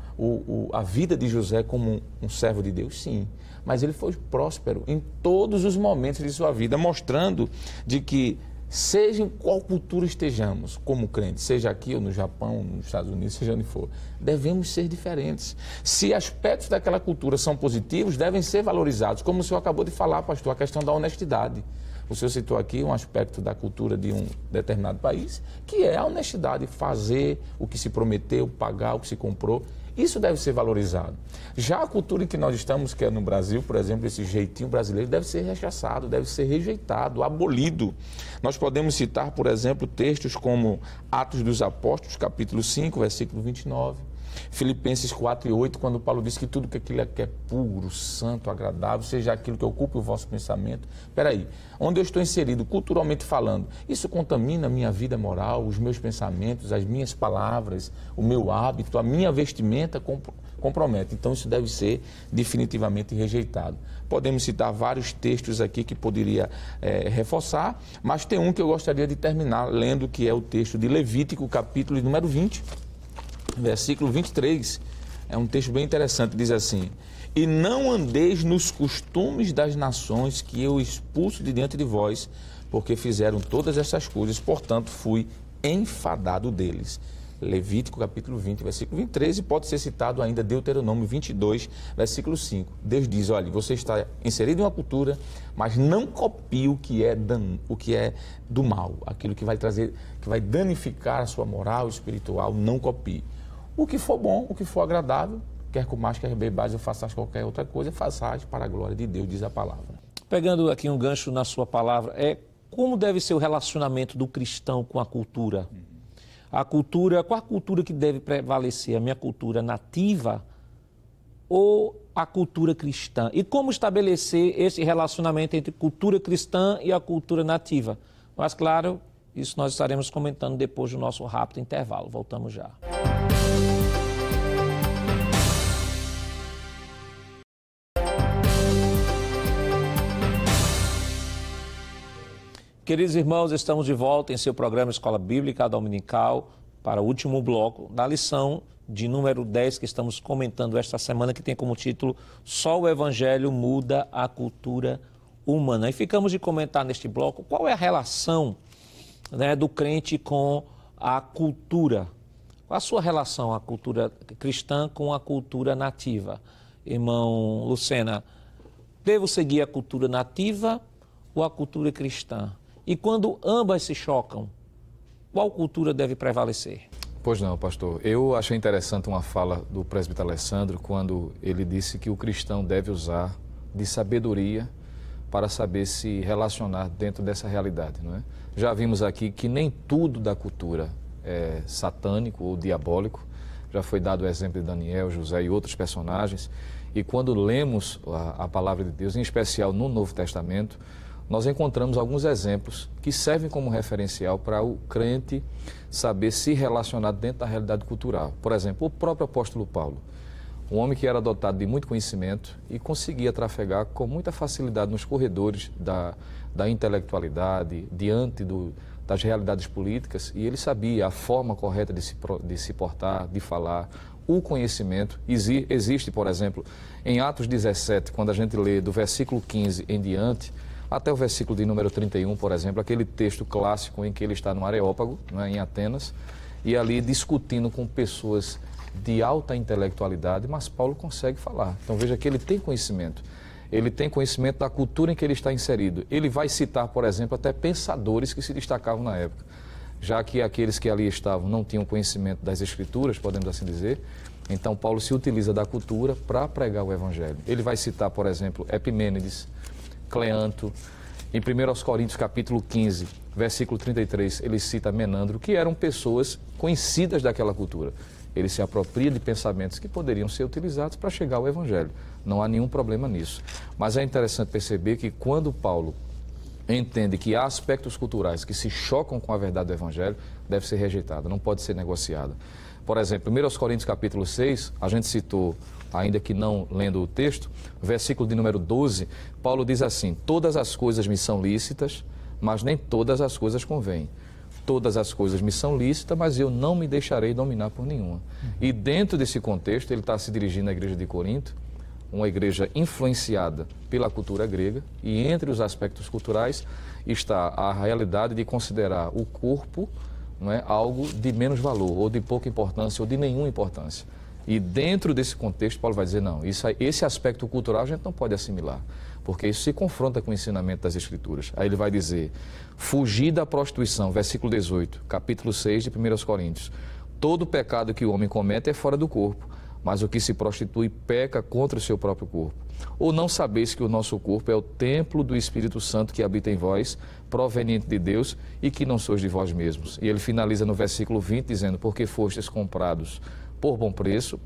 a vida de José como um servo de Deus? Sim. Mas ele foi próspero em todos os momentos de sua vida, mostrando de que, seja em qual cultura estejamos, como crentes, seja aqui ou no Japão, nos Estados Unidos, seja onde for, devemos ser diferentes. Se aspectos daquela cultura são positivos, devem ser valorizados, como o senhor acabou de falar, pastor, a questão da honestidade. O senhor citou aqui um aspecto da cultura de um determinado país, que é a honestidade, fazer o que se prometeu, pagar o que se comprou. Isso deve ser valorizado. Já a cultura em que nós estamos, que é no Brasil, por exemplo, esse jeitinho brasileiro, deve ser rechaçado, deve ser rejeitado, abolido. Nós podemos citar, por exemplo, textos como Atos dos Apóstolos, capítulo 5, versículo 29, Filipenses 4 e 8, quando Paulo diz que tudo que aquilo que é puro, santo, agradável, seja aquilo que ocupe o vosso pensamento. Espera aí, onde eu estou inserido, culturalmente falando, isso contamina a minha vida moral, os meus pensamentos, as minhas palavras, o meu hábito, a minha vestimenta compromete. Então isso deve ser definitivamente rejeitado. Podemos citar vários textos aqui que poderia reforçar, mas tem um que eu gostaria de terminar lendo, que é o texto de Levítico, capítulo número 20, versículo 23, é um texto bem interessante, diz assim: e não andeis nos costumes das nações que eu expulso de diante de vós, porque fizeram todas estas coisas, portanto fui enfadado deles. Levítico capítulo 20, versículo 23, e pode ser citado ainda Deuteronômio 22, versículo 5. Deus diz, olha, você está inserido em uma cultura, mas não copie o que é do mal, aquilo que vai trazer, que vai danificar a sua moral espiritual, não copie. O que for bom, o que for agradável, quer comas, quer bebais ou façais qualquer outra coisa, façais para a glória de Deus, diz a palavra. Pegando aqui um gancho na sua palavra, como deve ser o relacionamento do cristão com a cultura? A cultura, qual a cultura que deve prevalecer? A minha cultura nativa ou a cultura cristã? E como estabelecer esse relacionamento entre cultura cristã e a cultura nativa? Mas, claro, isso nós estaremos comentando depois do nosso rápido intervalo. Voltamos já. Queridos irmãos, estamos de volta em seu programa Escola Bíblica Dominical para o último bloco da lição de número 10 que estamos comentando esta semana, que tem como título Só o Evangelho muda a cultura humana. E ficamos de comentar neste bloco qual é a relação, do crente com a cultura. Qual a sua relação, a cultura cristã com a cultura nativa? Irmão Lucena, devo seguir a cultura nativa ou a cultura cristã? E quando ambas se chocam, qual cultura deve prevalecer? Pois não, pastor. Eu achei interessante uma fala do presbítero Alessandro quando ele disse que o cristão deve usar de sabedoria para saber se relacionar dentro dessa realidade, não é? Já vimos aqui que nem tudo da cultura é satânico ou diabólico. Já foi dado o exemplo de Daniel, José e outros personagens. E quando lemos a palavra de Deus, em especial no Novo Testamento, nós encontramos alguns exemplos que servem como referencial para o crente saber se relacionar dentro da realidade cultural. Por exemplo, o próprio apóstolo Paulo, um homem que era dotado de muito conhecimento e conseguia trafegar com muita facilidade nos corredores da intelectualidade, diante das realidades políticas, e ele sabia a forma correta de se portar, de falar, o conhecimento. Existe, por exemplo, em Atos 17, quando a gente lê do versículo 15 em diante, até o versículo de número 31, por exemplo, aquele texto clássico em que ele está no Areópago, né, em Atenas, e ali discutindo com pessoas de alta intelectualidade, mas Paulo consegue falar. Então veja que ele tem conhecimento. Ele tem conhecimento da cultura em que ele está inserido. Ele vai citar, por exemplo, até pensadores que se destacavam na época. Já que aqueles que ali estavam não tinham conhecimento das Escrituras, podemos assim dizer, então Paulo se utiliza da cultura para pregar o Evangelho. Ele vai citar, por exemplo, Epimênides, Cleanto. Em 1 Coríntios capítulo 15, versículo 33, ele cita Menandro, que eram pessoas conhecidas daquela cultura. Ele se apropria de pensamentos que poderiam ser utilizados para chegar ao Evangelho. Não há nenhum problema nisso. Mas é interessante perceber que quando Paulo entende que há aspectos culturais que se chocam com a verdade do Evangelho, deve ser rejeitada, não pode ser negociada. Por exemplo, 1 Coríntios capítulo 6, a gente citou, ainda que não lendo o texto, versículo de número 12, Paulo diz assim: todas as coisas me são lícitas, mas nem todas as coisas convêm. Todas as coisas me são lícitas, mas eu não me deixarei dominar por nenhuma. E dentro desse contexto, ele está se dirigindo à igreja de Corinto, uma igreja influenciada pela cultura grega, e entre os aspectos culturais está a realidade de considerar o corpo, não é, algo de menos valor, ou de pouca importância, ou de nenhuma importância. E dentro desse contexto, Paulo vai dizer, não, esse aspecto cultural a gente não pode assimilar, porque isso se confronta com o ensinamento das Escrituras. Aí ele vai dizer, fugir da prostituição, versículo 18, capítulo 6 de 1 Coríntios. Todo pecado que o homem comete é fora do corpo, mas o que se prostitui peca contra o seu próprio corpo. Ou não sabeis que o nosso corpo é o templo do Espírito Santo que habita em vós, proveniente de Deus, e que não sois de vós mesmos. E ele finaliza no versículo 20 dizendo, porque fostes comprados por bom preço,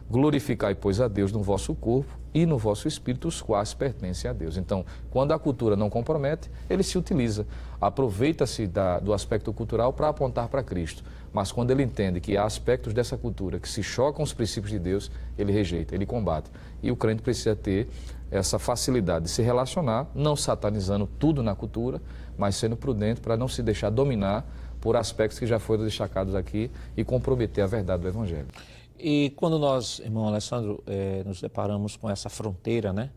glorificai, pois, a Deus no vosso corpo e no vosso espírito, os quais pertencem a Deus. Então, quando a cultura não compromete, ele se utiliza, aproveita-se do aspecto cultural para apontar para Cristo. Mas quando ele entende que há aspectos dessa cultura que se chocam os princípios de Deus, ele rejeita, ele combate. E o crente precisa ter essa facilidade de se relacionar, não satanizando tudo na cultura, mas sendo prudente para não se deixar dominar por aspectos que já foram destacados aqui e comprometer a verdade do Evangelho. E quando nós, irmão Alessandro, nos deparamos com essa fronteira, né?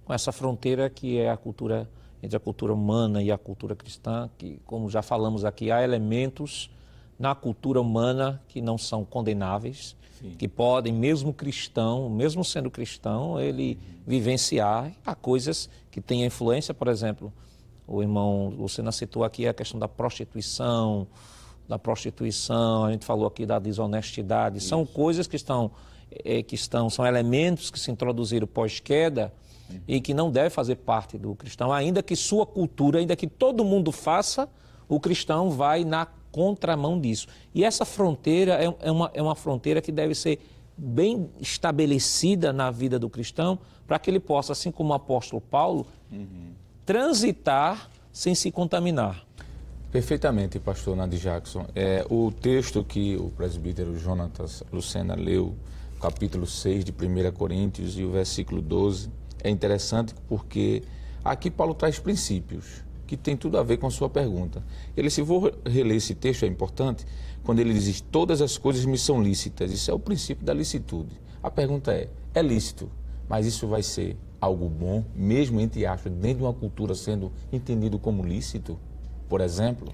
Com essa fronteira que é a cultura, entre a cultura humana e a cultura cristã, que, como já falamos aqui, há elementos na cultura humana que não são condenáveis, sim, que podem, mesmo cristão, mesmo sendo cristão, ele vivenciar. Há coisas que têm influência, por exemplo, o irmão Lucena citou aqui a questão da prostituição, a gente falou aqui da desonestidade. Isso. São coisas que são elementos que se introduziram pós-queda e que não devem fazer parte do cristão, ainda que sua cultura, ainda que todo mundo faça, o cristão vai na contramão disso. E essa fronteira é uma fronteira que deve ser bem estabelecida na vida do cristão, para que ele possa, assim como o apóstolo Paulo, transitar sem se contaminar. Perfeitamente, pastor Nadi Jackson. O texto que o presbítero Jonatas Lucena leu, capítulo 6 de 1 Coríntios e o versículo 12, é interessante porque aqui Paulo traz princípios que tem tudo a ver com a sua pergunta. Se vou reler esse texto, é importante, quando ele diz, todas as coisas me são lícitas, isso é o princípio da licitude. A pergunta é lícito, mas isso vai ser algo bom, mesmo entre aspas, dentro de uma cultura sendo entendido como lícito? Por exemplo,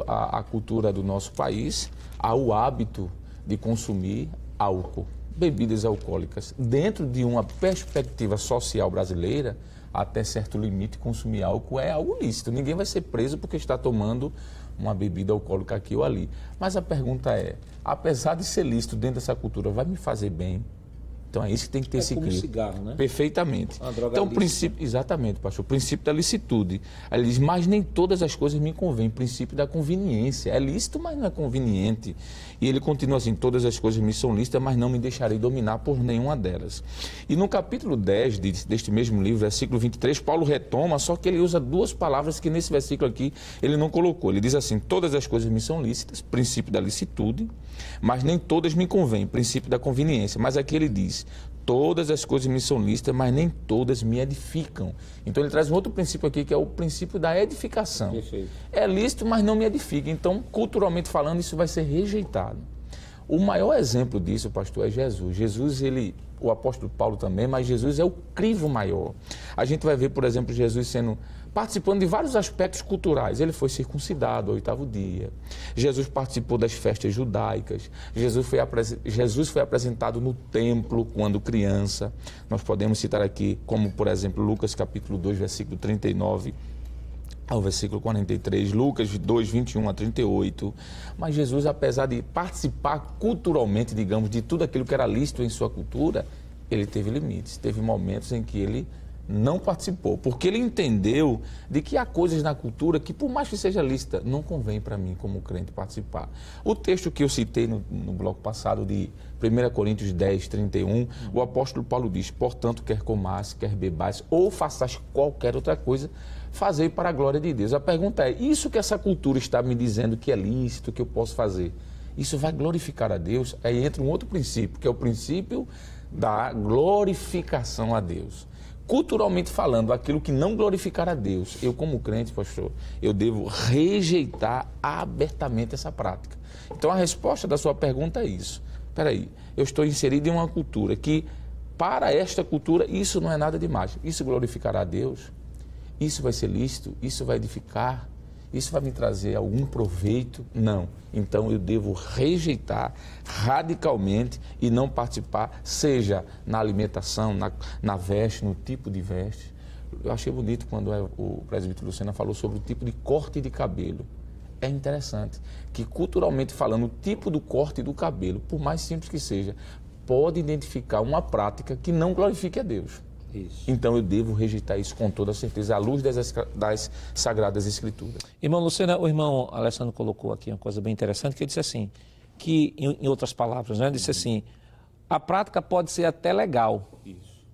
a cultura do nosso país, há o hábito de consumir álcool, bebidas alcoólicas. Dentro de uma perspectiva social brasileira, até certo limite, consumir álcool é algo lícito. Ninguém vai ser preso porque está tomando uma bebida alcoólica aqui ou ali. Mas a pergunta apesar de ser lícito dentro dessa cultura, vai me fazer bem? Então é isso que tem que ter esse crivo. Cigarro, né? Perfeitamente. Uma droga então o lícita. princípio, exatamente, pastor, o princípio da licitude. Aí ele diz, mas nem todas as coisas me convêm, princípio da conveniência. É lícito, mas não é conveniente. E ele continua assim, todas as coisas me são lícitas, mas não me deixarei dominar por nenhuma delas. E no capítulo 10 deste mesmo livro, versículo 23, Paulo retoma, só que ele usa duas palavras que nesse versículo aqui ele não colocou. Ele diz assim, todas as coisas me são lícitas, princípio da licitude, mas nem todas me convêm, princípio da conveniência. Mas aqui ele diz, todas as coisas me são lícitas, mas nem todas me edificam. Então ele traz um outro princípio aqui, que é o princípio da edificação. Perfeito. É lícito, mas não me edifica. Então, culturalmente falando, isso vai ser rejeitado. O maior exemplo disso, pastor, é Jesus. Jesus, o apóstolo Paulo também, mas Jesus é o crivo maior. A gente vai ver, por exemplo, Jesus participando de vários aspectos culturais. Ele foi circuncidado ao 8º dia. Jesus participou das festas judaicas. Jesus foi apresentado no templo quando criança. Nós podemos citar aqui, como, por exemplo, Lucas capítulo 2, versículo 39 ao versículo 43, Lucas 2, 21 a 38. Mas Jesus, apesar de participar culturalmente, digamos, de tudo aquilo que era lícito em sua cultura, ele teve limites, teve momentos em que ele não participou, porque ele entendeu de que há coisas na cultura que, por mais que seja lícita, não convém para mim, como crente, participar. O texto que eu citei no bloco passado, de 1 Coríntios 10, 31, o apóstolo Paulo diz: portanto, quer comais, quer bebais, ou façais qualquer outra coisa, fazei para a glória de Deus. A pergunta é, isso que essa cultura está me dizendo que é lícito, que eu posso fazer, isso vai glorificar a Deus? Aí entra um outro princípio, que é o princípio da glorificação a Deus. Culturalmente falando, aquilo que não glorificar a Deus, eu como crente, pastor, eu devo rejeitar abertamente essa prática. Então a resposta da sua pergunta é isso. Espera aí, eu estou inserido em uma cultura que, para esta cultura, isso não é nada demais. Isso glorificará a Deus? Isso vai ser lícito? Isso vai edificar? Isso vai me trazer algum proveito? Não. Então eu devo rejeitar radicalmente e não participar, seja na alimentação, na veste, no tipo de veste. Eu achei bonito quando o presbítero Lucena falou sobre o tipo de corte de cabelo. É interessante que, culturalmente falando, o tipo do corte do cabelo, por mais simples que seja, pode identificar uma prática que não glorifique a Deus. Isso. Então eu devo rejeitar isso com toda certeza, à luz das Sagradas Escrituras. Irmão Lucena, o irmão Alessandro colocou aqui uma coisa bem interessante, que ele disse assim, que, em outras palavras, né, disse assim, a prática pode ser até legal. Isso.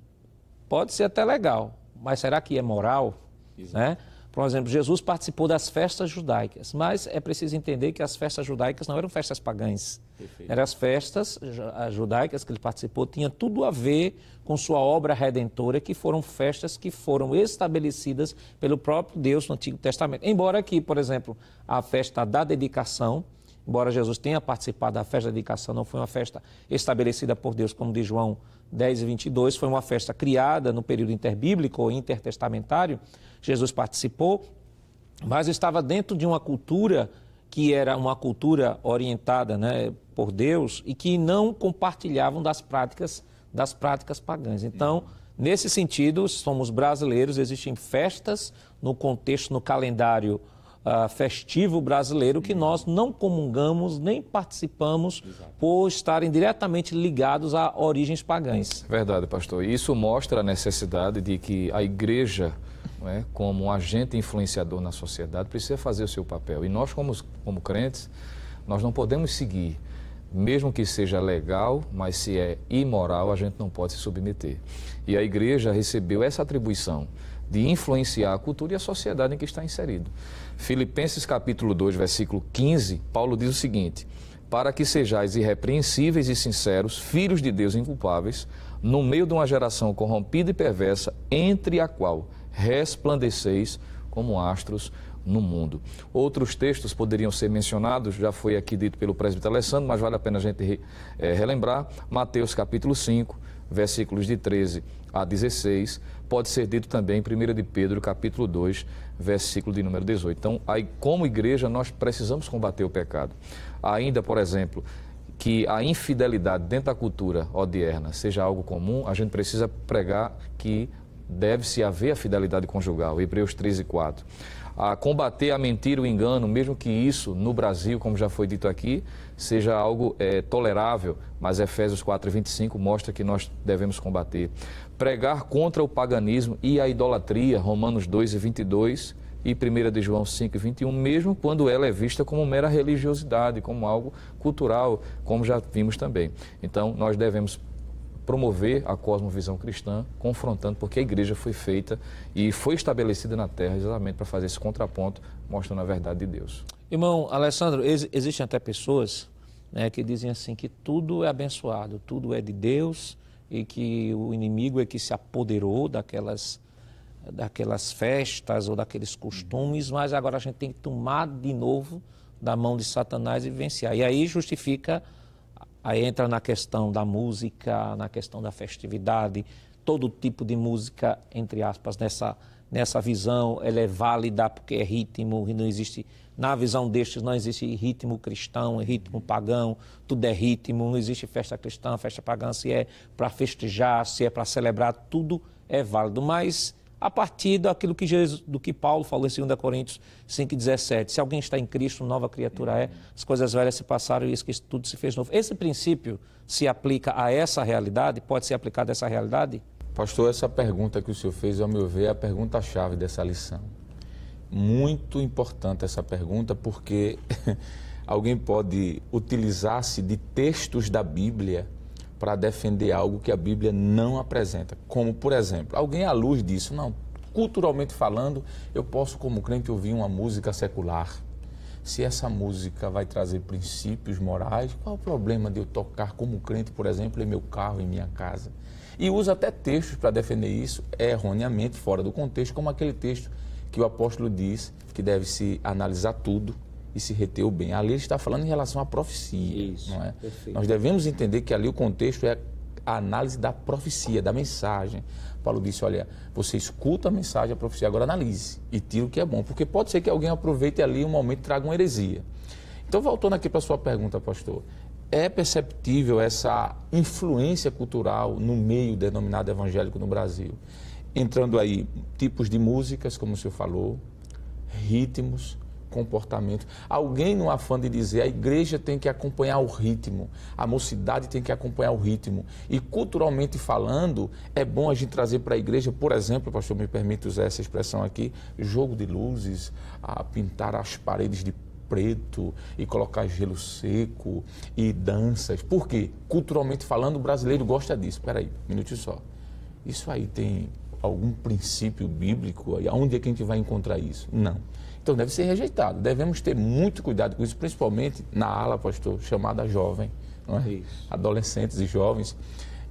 Pode ser até legal, mas será que é moral? Né? Por exemplo, Jesus participou das festas judaicas, mas é preciso entender que as festas judaicas não eram festas pagãs. Perfeito. Eram as festas judaicas que ele participou, tinha tudo a ver com sua obra redentora, que foram festas que foram estabelecidas pelo próprio Deus no Antigo Testamento. Embora aqui, por exemplo, a festa da dedicação, embora Jesus tenha participado da festa da dedicação, não foi uma festa estabelecida por Deus, como diz João 10 e 22, foi uma festa criada no período interbíblico ou intertestamentário. Jesus participou, mas estava dentro de uma cultura que era uma cultura orientada, né, por Deus e que não compartilhavam das práticas pagãs. Então, nesse sentido, somos brasileiros, existem festas no contexto, no calendário festivo brasileiro que nós não comungamos nem participamos. Exato. Por estarem diretamente ligados a origens pagãs. Verdade, pastor. Isso mostra a necessidade de que a igreja, não é, como um agente influenciador na sociedade, precisa fazer o seu papel. E nós, como crentes, nós não podemos seguir, mesmo que seja legal, mas se é imoral, a gente não pode se submeter. E a igreja recebeu essa atribuição de influenciar a cultura e a sociedade em que está inserido. Filipenses capítulo 2, versículo 15, Paulo diz o seguinte: para que sejais irrepreensíveis e sinceros, filhos de Deus inculpáveis, no meio de uma geração corrompida e perversa, entre a qual resplandeceis como astros no mundo. Outros textos poderiam ser mencionados, já foi aqui dito pelo presbítero Alessandro, mas vale a pena a gente relembrar. Mateus capítulo 5, versículos de 13 a 16, pode ser dito também em 1 de Pedro capítulo 2, versículo de número 18. Então, aí, como igreja, nós precisamos combater o pecado. Ainda, por exemplo, que a infidelidade dentro da cultura odierna seja algo comum, a gente precisa pregar que deve-se haver a fidelidade conjugal, Hebreus 13, 4. A combater a mentira, o engano, mesmo que isso no Brasil, como já foi dito aqui, seja algo tolerável, mas Efésios 4, 25 mostra que nós devemos combater. Pregar contra o paganismo e a idolatria, Romanos 2 e 22 e 1 de João 5 e 21, mesmo quando ela é vista como mera religiosidade, como algo cultural, como já vimos também. Então, nós devemos promover a cosmovisão cristã, confrontando, porque a igreja foi feita e foi estabelecida na terra exatamente para fazer esse contraponto, mostrando a verdade de Deus. Irmão Alessandro, existem até pessoas, né, que dizem assim que tudo é abençoado, tudo é de Deus e que o inimigo é que se apoderou daquelas festas ou daqueles costumes, mas agora a gente tem que tomar de novo da mão de Satanás e vivenciar. E aí justifica Aí entra na questão da música, na questão da festividade, todo tipo de música, entre aspas, nessa visão, ela é válida porque é ritmo, e não existe, na visão destes, não existe ritmo cristão, ritmo pagão, tudo é ritmo, não existe festa cristã, festa pagã, se é para festejar, se é para celebrar, tudo é válido, mas a partir daquilo que do que Paulo falou em 2 Coríntios 5,17, se alguém está em Cristo, nova criatura é, as coisas velhas se passaram e isso que tudo se fez novo. Esse princípio se aplica a essa realidade, pode ser aplicado a essa realidade? Pastor, essa pergunta que o senhor fez, ao meu ver, é a pergunta-chave dessa lição. Muito importante essa pergunta, porque alguém pode utilizar-se de textos da Bíblia para defender algo que a Bíblia não apresenta. Como, por exemplo, alguém à luz disso, não, culturalmente falando, eu posso, como crente, ouvir uma música secular. Se essa música vai trazer princípios morais, qual o problema de eu tocar como crente, por exemplo, em meu carro, em minha casa? E usa até textos para defender isso, erroneamente, fora do contexto, como aquele texto que o apóstolo diz que deve-se analisar tudo e se reter o bem. Ali ele está falando em relação à profecia. Isso, não é? Perfeito. Nós devemos entender que ali o contexto é a análise da profecia, da mensagem. Paulo disse, olha, você escuta a mensagem, a profecia, agora analise e tira o que é bom, porque pode ser que alguém aproveite ali um momento e traga uma heresia. Então, voltando aqui para a sua pergunta, pastor, é perceptível essa influência cultural no meio denominado evangélico no Brasil? Entrando aí tipos de músicas, como o senhor falou, ritmos, comportamento. Alguém no afã de dizer a igreja tem que acompanhar o ritmo, a mocidade tem que acompanhar o ritmo. E culturalmente falando, é bom a gente trazer para a igreja, por exemplo, pastor, me permite usar essa expressão aqui, jogo de luzes, a pintar as paredes de preto e colocar gelo seco e danças. Por quê? Culturalmente falando, o brasileiro gosta disso. Espera aí, um minutinho só. Isso aí tem algum princípio bíblico? Aonde é que a gente vai encontrar isso? Não. Então deve ser rejeitado. Devemos ter muito cuidado com isso, principalmente na ala, pastor, chamada jovem, não é? Adolescentes e jovens.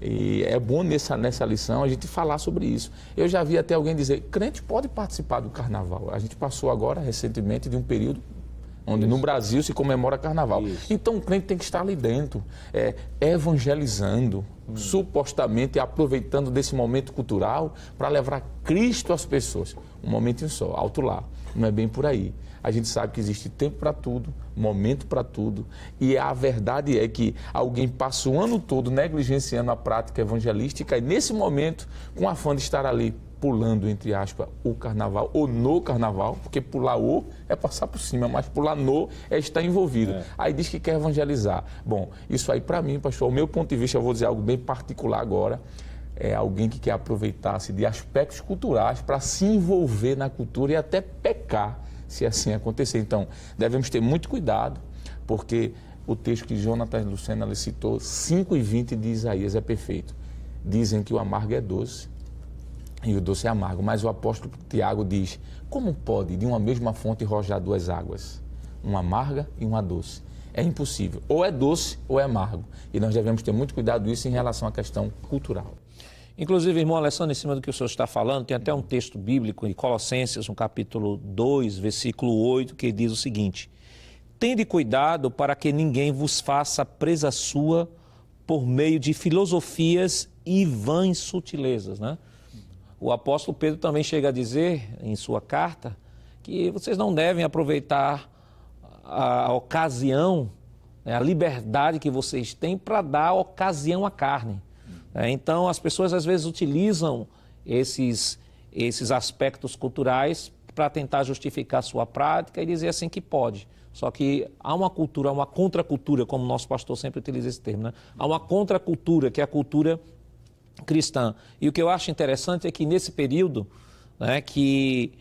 E é bom nessa lição a gente falar sobre isso. Eu já vi até alguém dizer, crente pode participar do carnaval. A gente passou agora, recentemente, de um período onde no Brasil se comemora carnaval. Então o crente tem que estar ali dentro, evangelizando, supostamente aproveitando desse momento cultural para levar Cristo às pessoas. Um momentinho só, alto lá. Não é bem por aí. A gente sabe que existe tempo para tudo, momento para tudo. E a verdade é que alguém passa o ano todo negligenciando a prática evangelística e nesse momento, com afã de estar ali pulando, entre aspas, o carnaval ou no carnaval, porque pular o é passar por cima, mas pular no é estar envolvido. Aí diz que quer evangelizar. Bom, isso aí para mim, pastor, ao meu ponto de vista, eu vou dizer algo bem particular agora, é alguém que quer aproveitar-se de aspectos culturais para se envolver na cultura e até pecar, se assim acontecer. Então, devemos ter muito cuidado, porque o texto que Jonathan Lucena citou, 5:20 de Isaías, é perfeito. Dizem que o amargo é doce e o doce é amargo, mas o apóstolo Tiago diz, como pode de uma mesma fonte rojar duas águas? Uma amarga e uma doce. É impossível. Ou é doce ou é amargo. E nós devemos ter muito cuidado disso em relação à questão cultural. Inclusive, irmão Alessandro, em cima do que o senhor está falando, tem até um texto bíblico em Colossenses, no capítulo 2, versículo 8, que diz o seguinte, tende cuidado para que ninguém vos faça presa sua por meio de filosofias e vãs sutilezas, né? O apóstolo Pedro também chega a dizer, em sua carta, que vocês não devem aproveitar a ocasião, né, a liberdade que vocês têm para dar ocasião à carne. Então, as pessoas às vezes utilizam esses aspectos culturais para tentar justificar sua prática e dizer assim que pode. Só que há uma cultura, uma contracultura, como o nosso pastor sempre utiliza esse termo, né? Há uma contracultura, que é a cultura cristã. E o que eu acho interessante é que nesse período, né, que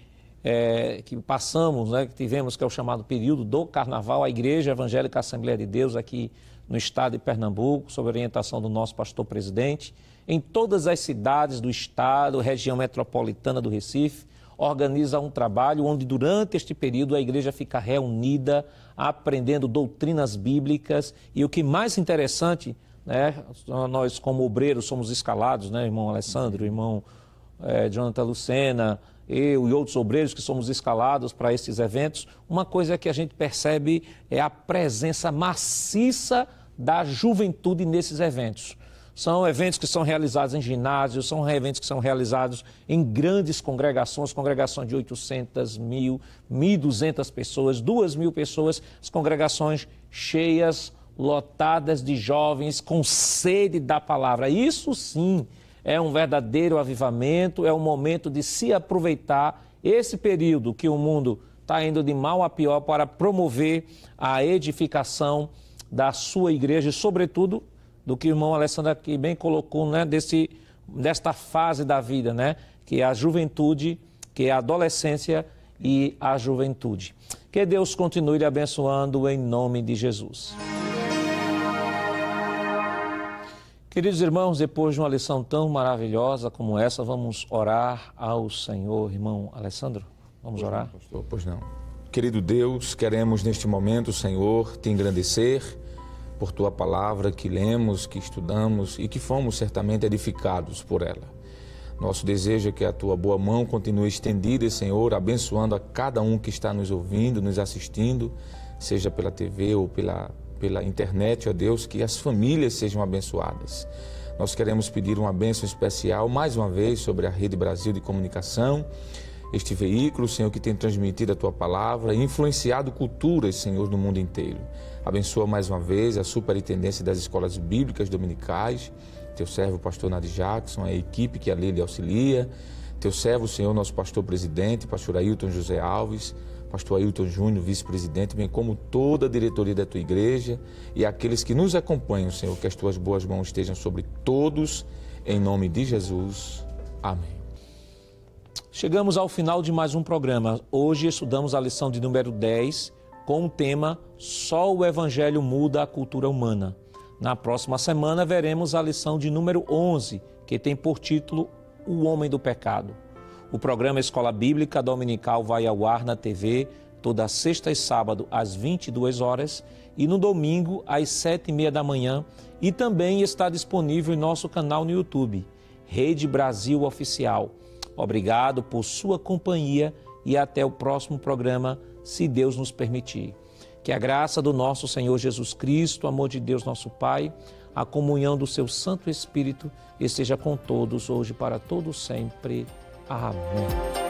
passamos, né, que tivemos, que é o chamado período do Carnaval, a Igreja Evangélica Assembleia de Deus aqui no estado de Pernambuco, sob orientação do nosso pastor-presidente, em todas as cidades do estado, região metropolitana do Recife, organiza um trabalho onde durante este período a igreja fica reunida, aprendendo doutrinas bíblicas e o que mais interessante, né, nós como obreiros somos escalados, né, irmão Alessandro, irmão Jonathan Lucena, eu e outros obreiros que somos escalados para esses eventos, uma coisa que a gente percebe é a presença maciça da juventude nesses eventos. São eventos que são realizados em ginásios, são eventos que são realizados em grandes congregações de 800, 1.000, 1.200 pessoas, 2.000 pessoas, as congregações cheias, lotadas de jovens com sede da palavra. Isso sim é um verdadeiro avivamento, é um momento de se aproveitar esse período que o mundo está indo de mal a pior para promover a edificação da sua igreja e, sobretudo, do que o irmão Alessandro aqui bem colocou, né, desta fase da vida, né, que é a juventude, que é a adolescência e a juventude. Que Deus continue lhe abençoando em nome de Jesus. Queridos irmãos, depois de uma lição tão maravilhosa como essa, vamos orar ao Senhor. Irmão Alessandro, vamos orar? Não, pastor, pois não. Querido Deus, queremos neste momento, Senhor, te engrandecer por tua palavra que lemos, que estudamos e que fomos certamente edificados por ela. Nosso desejo é que a tua boa mão continue estendida, Senhor, abençoando a cada um que está nos ouvindo, nos assistindo, seja pela TV ou pela internet, ó Deus, que as famílias sejam abençoadas. Nós queremos pedir uma bênção especial, mais uma vez, sobre a Rede Brasil de Comunicação, este veículo, Senhor, que tem transmitido a Tua Palavra e influenciado culturas, Senhor, no mundo inteiro. Abençoa mais uma vez a superintendência das escolas bíblicas dominicais, Teu servo, pastor Nadir Jackson, a equipe que ali lhe auxilia, Teu servo, Senhor, nosso pastor presidente, pastor Ailton José Alves, pastor Ailton Júnior, vice-presidente, bem como toda a diretoria da Tua igreja e aqueles que nos acompanham, Senhor, que as Tuas boas mãos estejam sobre todos, em nome de Jesus. Amém. Chegamos ao final de mais um programa. Hoje estudamos a lição de número 10 com o tema Só o Evangelho muda a cultura humana. Na próxima semana veremos a lição de número 11, que tem por título O Homem do Pecado. O programa Escola Bíblica Dominical vai ao ar na TV toda sexta e sábado às 22 horas e no domingo às 7h30 da manhã e também está disponível em nosso canal no YouTube, Rede Brasil Oficial. Obrigado por sua companhia e até o próximo programa, se Deus nos permitir. Que a graça do nosso Senhor Jesus Cristo, o amor de Deus nosso Pai, a comunhão do seu Santo Espírito esteja com todos hoje para todo sempre. Amém.